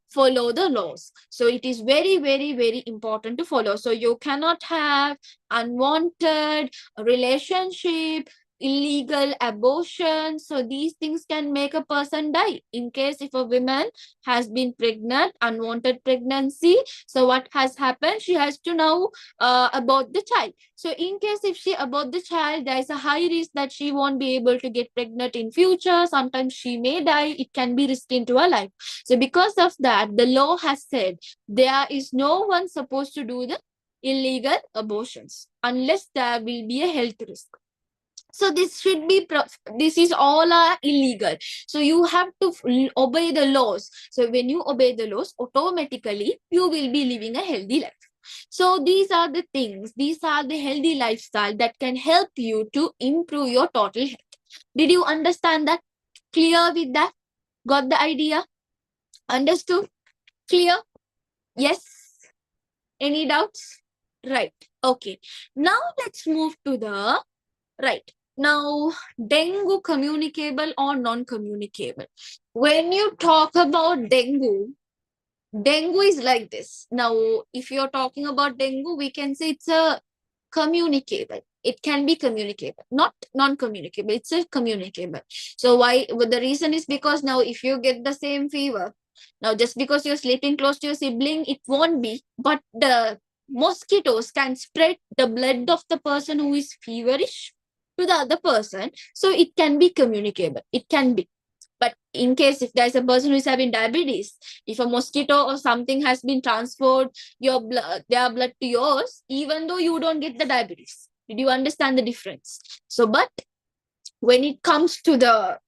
follow the laws. So it is very, very, very important to follow. So you cannot have unwanted relationship, illegal abortion. So these things can make a person die. In case if a woman has been pregnant, unwanted pregnancy, so what has happened? She has to now abort the child. So in case if she abort the child, there is a high risk that she won't be able to get pregnant in future. Sometimes she may die. It can be risky into her life. So because of that, the law has said there is no one supposed to do the illegal abortions unless there will be a health risk. So this should be, this is all are illegal. So you have to obey the laws. So when you obey the laws, automatically you will be living a healthy life. So these are the things, these are the healthy lifestyle that can help you to improve your total health. Did you understand that? Clear with that? Got the idea? Understood? Clear? Yes? Any doubts? Right. Okay. Now let's move to the right. Now, dengue communicable or non-communicable? When you talk about dengue is like this. Now, if you're talking about dengue, we can say it's a communicable. It can be communicable, not non-communicable. It's a communicable. So why? Well, the reason is because now if you get the same fever, now just because you're sleeping close to your sibling, it won't be. But the mosquitoes can spread the blood of the person who is feverish to the other person. So it can be communicable. It can be. But in case if there's a person who is having diabetes, if a mosquito or something has been transferred their blood to yours, even though you don't get the diabetes. Did you understand the difference? So, but when it comes to the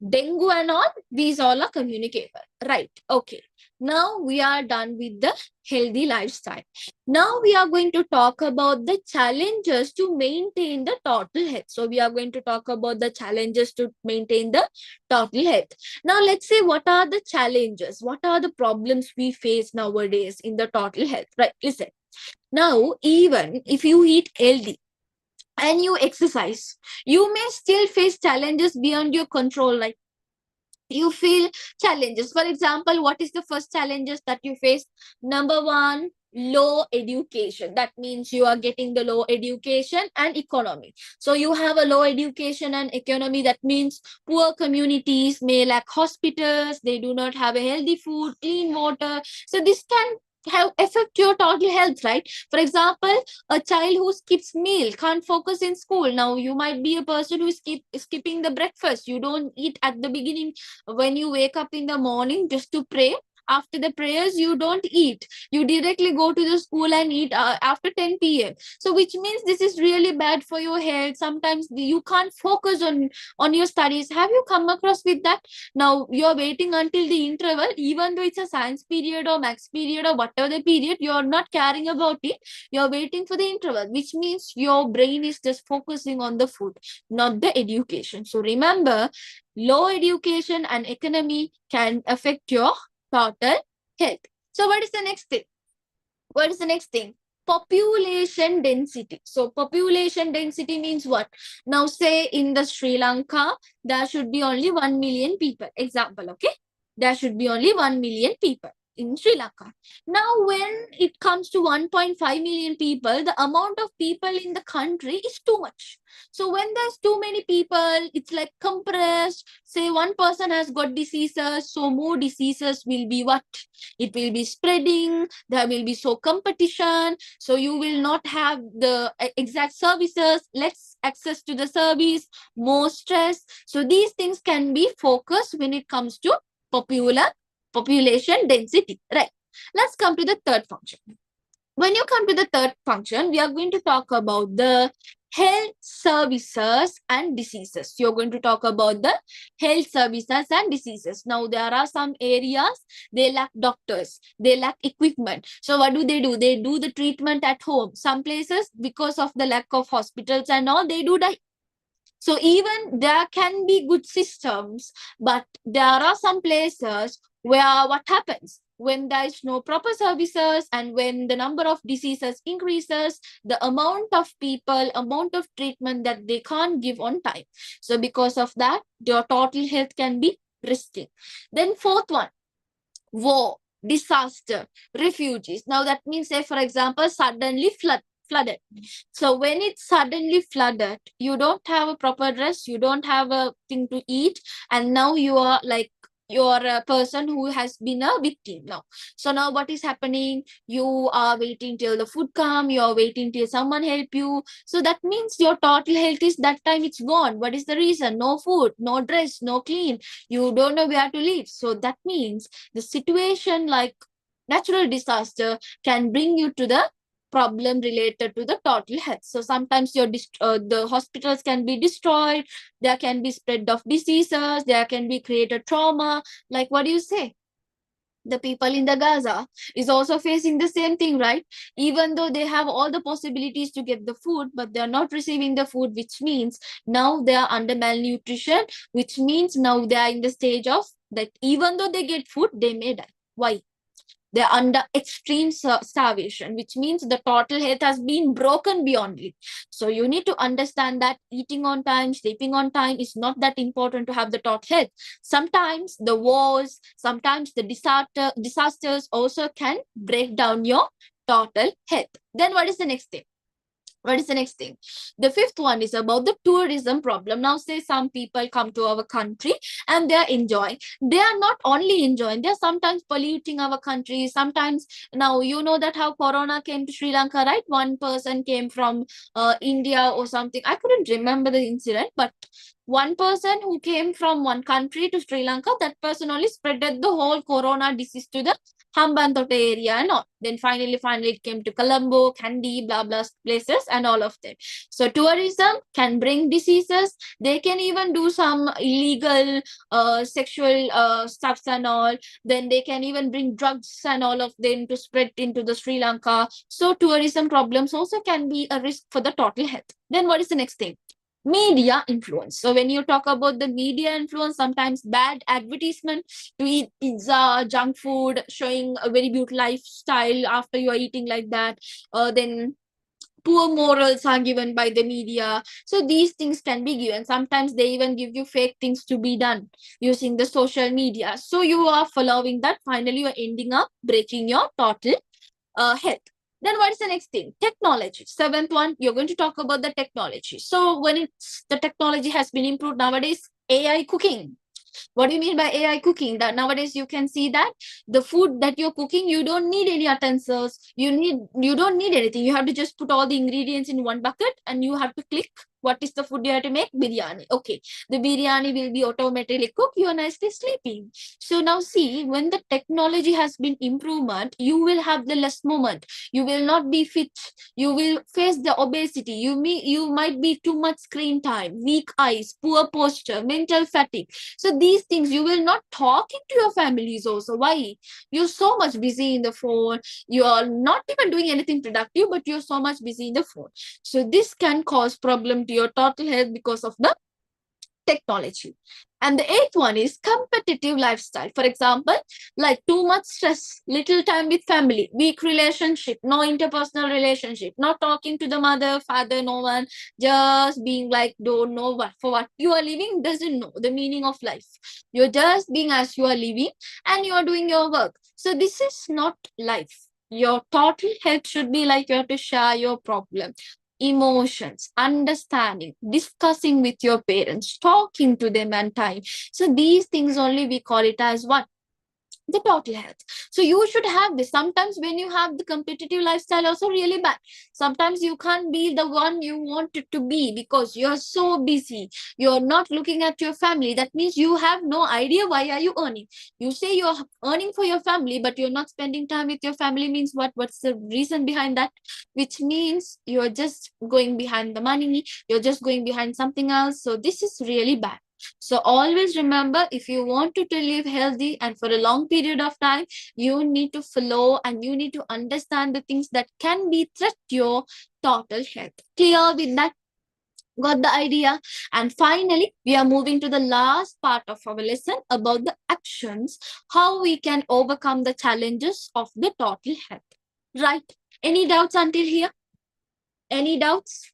dengue and all, these all are communicable. Right. Okay. Now we are done with the healthy lifestyle. Now we are going to talk about the challenges to maintain the total health. So we are going to talk about the challenges to maintain the total health. Now let's say what are the challenges? What are the problems we face nowadays in the total health? Right, listen. Now, even if you eat healthy and you exercise, you may still face challenges beyond your control. Like you feel challenges. For example, what is the first challenges that you face? Number one, low education. That means you are getting the low education and economy. So you have a low education and economy. That means poor communities may lack hospitals. They do not have a healthy food, clean water. So this can have affect your total health, right? For example, a child who skips meal can't focus in school. Now you might be a person who is skipping the breakfast. You don't eat at the beginning when you wake up in the morning just to pray. After the prayers you don't eat, you directly go to the school and eat after 10 p.m. So which means this is really bad for your health. Sometimes you can't focus on your studies. Have you come across with that? Now you're waiting until the interval, even though it's a science period or max period or whatever the period, you're not caring about it. You're waiting for the interval, which means your brain is just focusing on the food, not the education. So remember, low education and economy can affect your total health. So what is the next thing? What is the next thing? Population density. So population density means what? Now say in the Sri Lanka, there should be only 1 million people. Example, okay? There should be only 1 million people in Sri Lanka. Now, when it comes to 1.5 million people, the amount of people in the country is too much. So when there's too many people, it's like compressed. Say one person has got diseases, so more diseases will be what? It will be spreading. There will be so competition. So you will not have the exact services, less access to the service, more stress. So these things can be focused when it comes to population density, right? Let's come to the third function. When you come to the third function, we are going to talk about the health services and diseases. You're going to talk about the health services and diseases. Now, there are some areas, they lack doctors, they lack equipment. So what do? They do the treatment at home. Some places, because of the lack of hospitals and all, they do the. So even there can be good systems, but there are some places where what happens? When there is no proper services and when the number of diseases increases, the amount of people, amount of treatment that they can't give on time. So because of that, your total health can be risky. Then fourth one, war, disaster, refugees. Now that means, say for example, suddenly flooded. So when it's suddenly flooded, you don't have a proper rest, you don't have a thing to eat, and now you are like you're a person who has been a victim now. So now what is happening? You are waiting till the food come, you are waiting till someone help you. So that means your total health is that time it's gone. What is the reason? No food, no dress, no clean. You don't know where to live. So that means the situation like natural disaster can bring you to the problem related to the total health. So sometimes the hospitals can be destroyed, there can be spread of diseases, there can be created trauma. Like what do you say? The people in the Gaza is also facing the same thing, right? Even though they have all the possibilities to get the food, but they are not receiving the food, which means now they are under malnutrition, which means now they are in the stage of that even though they get food, they may die. Why? They're under extreme starvation, which means the total health has been broken beyond it. So you need to understand that eating on time, sleeping on time is not that important to have the total health. Sometimes the wars, sometimes the disasters also can break down your total health. Then what is the next thing? What is the next thing? The fifth one is about the tourism problem. Now, say some people come to our country and they are enjoying. They are not only enjoying, they are sometimes polluting our country. Sometimes, now you know that how Corona came to Sri Lanka, right? One person came from India or something. I couldn't remember the incident, but One person who came from one country to Sri Lanka, that person only spreaded the whole corona disease to the Hambantota area and all. Then finally it came to Colombo, Kandy, blah blah places and all of them. So tourism can bring diseases. They can even do some illegal sexual stuffs and all. Then they can even bring drugs and all of them to spread into the Sri Lanka. So tourism problems also can be a risk for the total health. Then what is the next thing? Media influence. So when you talk about the media influence, sometimes bad advertisement to eat pizza, junk food, showing a very beautiful lifestyle after you are eating like that, then poor morals are given by the media. So these things can be given. Sometimes they even give you fake things to be done using the social media. So you are following that. Finally, you are ending up breaking your total health. Then what is the next thing? Technology. Seventh one, you're going to talk about the technology. So when the technology has been improved nowadays, AI cooking. What do you mean by AI cooking? That nowadays you can see that the food that you're cooking, you don't need any utensils. You don't need anything. You have to just put all the ingredients in one bucket and you have to click what is the food you have to make? Biryani. Okay. The biryani will be automatically cooked. You are nicely sleeping. So now see, when the technology has been improvement, you will have the less moment. You will not be fit. You will face the obesity. You might be too much screen time, weak eyes, poor posture, mental fatigue. So these things you will not talking to your families also. Why? You're so much busy in the phone. You are not even doing anything productive, but you're so much busy in the phone. So this can cause problem to your total health because of the technology. And the eighth one is competitive lifestyle. For example, like too much stress, little time with family, weak relationship, no interpersonal relationship, not talking to the mother, father, no one, just being like, don't know what for what you are living, doesn't know the meaning of life. You're just being as you are living and you are doing your work. So this is not life. Your total health should be like you have to share your problem, emotions, understanding, discussing with your parents, talking to them and time. So these things only we call it as what? The total health. So you should have this. Sometimes when you have the competitive lifestyle also really bad. Sometimes you can't be the one you wanted to be because you're so busy. You're not looking at your family. That means you have no idea why are you earning. You say you're earning for your family, but you're not spending time with your family means what? What's the reason behind that? Which means you're just going behind the money. You're just going behind something else. So this is really bad. So always remember, if you want to live healthy and for a long period of time, you need to follow and you need to understand the things that can be threat your total health. Clear with that? Got the idea? And finally, we are moving to the last part of our lesson about the actions, how we can overcome the challenges of the total health. Right? Any doubts until here? Any doubts?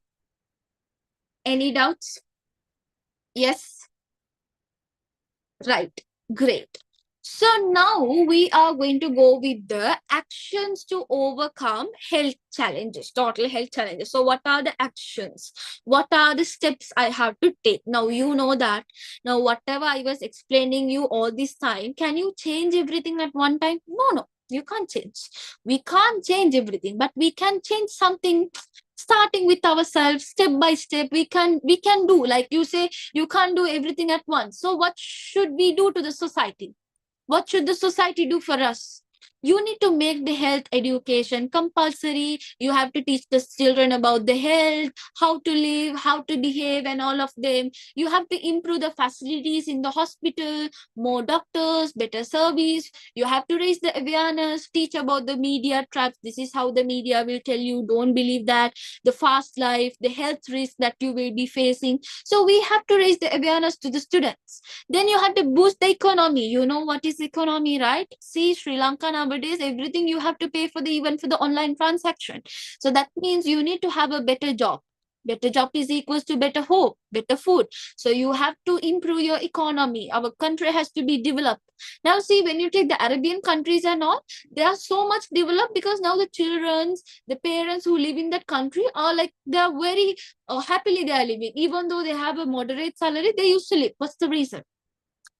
Any doubts? Yes? Right. Great. So now we are going to go with the actions to overcome health challenges, total health challenges. So what are the actions? What are the steps I have to take? Now you know that. Now whatever I was explaining you all this time, can you change everything at one time? No. You can't change. We can't change everything, but we can change something starting with ourselves step by step. We can do, like you say, you can't do everything at once. So what should we do to the society? What should the society do for us? You need to make the health education compulsory. You have to teach the children about the health, how to live, how to behave, and all of them. You have to improve the facilities in the hospital, more doctors, better service. You have to raise the awareness, teach about the media traps. This is how the media will tell you, don't believe that, the fast life, the health risk that you will be facing. So we have to raise the awareness to the students. Then you have to boost the economy. You know what is economy, right? See, Sri Lanka nowadays, everything you have to pay for the even for the online transaction. So that means you need to have a better job. Better job is equals to better hope, better food. So you have to improve your economy. Our country has to be developed. Now see, when you take the Arabian countries and all, they are so much developed because now the children, the parents who live in that country are like, they are very happily they are living. Even though they have a moderate salary, they used to live. What's the reason?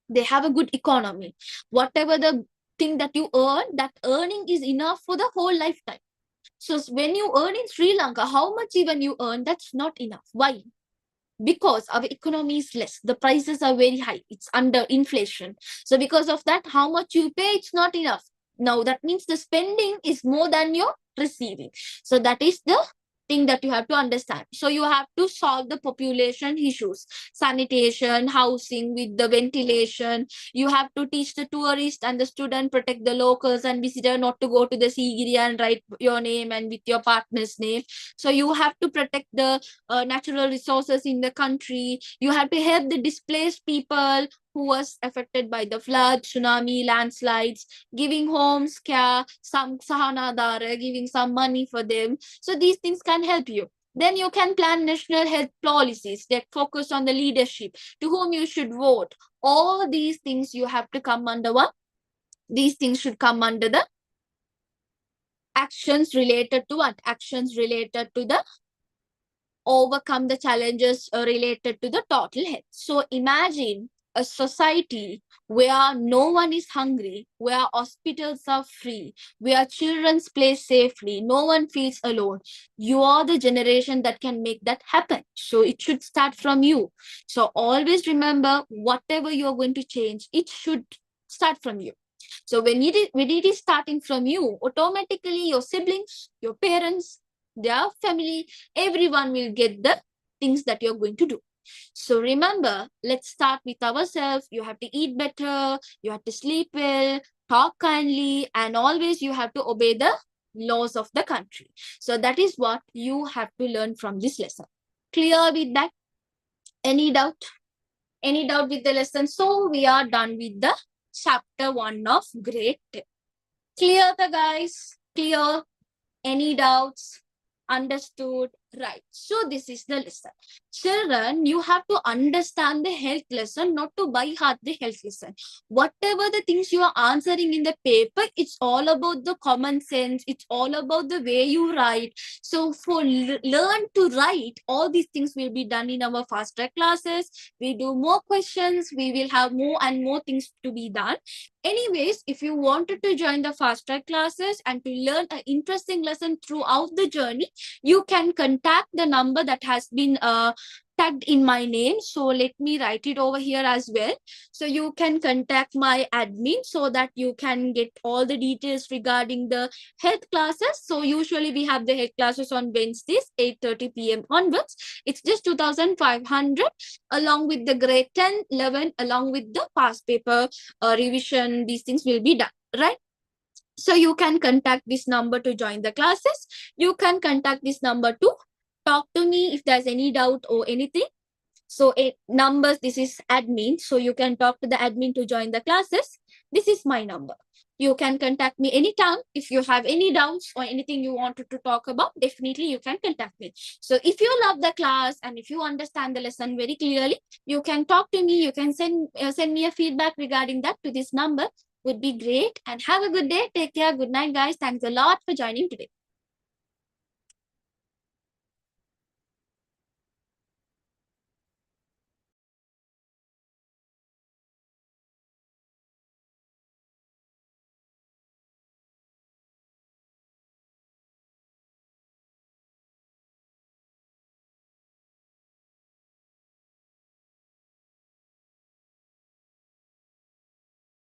They have a good economy. Whatever the thing that you earn, that earning is enough for the whole lifetime. So when you earn in Sri Lanka, how much even you earn, that's not enough. Why? because our economy is less. The prices are very high. It's under inflation. So because of that, how much you pay, it's not enough. Now that means the spending is more than your receiving. So that is the thing that you have to understand. So you have to solve the population issues, sanitation, housing with the ventilation. You have to teach the tourist and the student, protect the locals and visitor not to go to the Sigiri and write your name and with your partner's name. So you have to protect the natural resources in the country. You have to help the displaced people who was affected by the flood, tsunami, landslides, giving homes, care, some sahanadara, giving some money for them. So these things can help you. Then you can plan national health policies that focus on the leadership, to whom you should vote. All these things you have to come under what? These things should come under the actions related to what? Actions related to the overcome the challenges related to the total health. So imagine a society where no one is hungry, where hospitals are free, where children play safely, no one feels alone. You are the generation that can make that happen. So it should start from you. So always remember, whatever you're going to change, it should start from you. So when it is starting from you, automatically your siblings, your parents, their family, everyone will get the things that you're going to do. So remember, let's start with ourselves. You have to eat better, you have to sleep well, talk kindly, and always you have to obey the laws of the country. So that is what you have to learn from this lesson. Clear with that? Any doubt? Any doubt with the lesson? So we are done with the chapter 1 of grade 10. Clear the guys? Clear? Any doubts? Understood? Right. So this is the lesson. Children, you have to understand the health lesson, not to by heart the health lesson. Whatever the things you are answering in the paper, it's all about the common sense. It's all about the way you write. So for learn to write, all these things will be done in our fast track classes. We do more questions. We will have more and more things to be done. Anyways, if you wanted to join the fast track classes and to learn an interesting lesson throughout the journey, you can contact the number that has been tagged in my name. So let me write it over here as well. So you can contact my admin so that you can get all the details regarding the health classes. So usually we have the health classes on Wednesdays, 8:30 p.m. onwards. It's just 2,500 along with the grade 10, 11, along with the past paper revision. These things will be done, right? So you can contact this number to join the classes. You can contact this number to talk to me if there's any doubt or anything. So numbers, this is admin. So you can talk to the admin to join the classes. This is my number. You can contact me anytime. If you have any doubts or anything you wanted to talk about, definitely you can contact me. So if you love the class and if you understand the lesson very clearly, you can talk to me. You can send me a feedback regarding that to this number. Would be great. And have a good day. Take care. Good night, guys. Thanks a lot for joining today.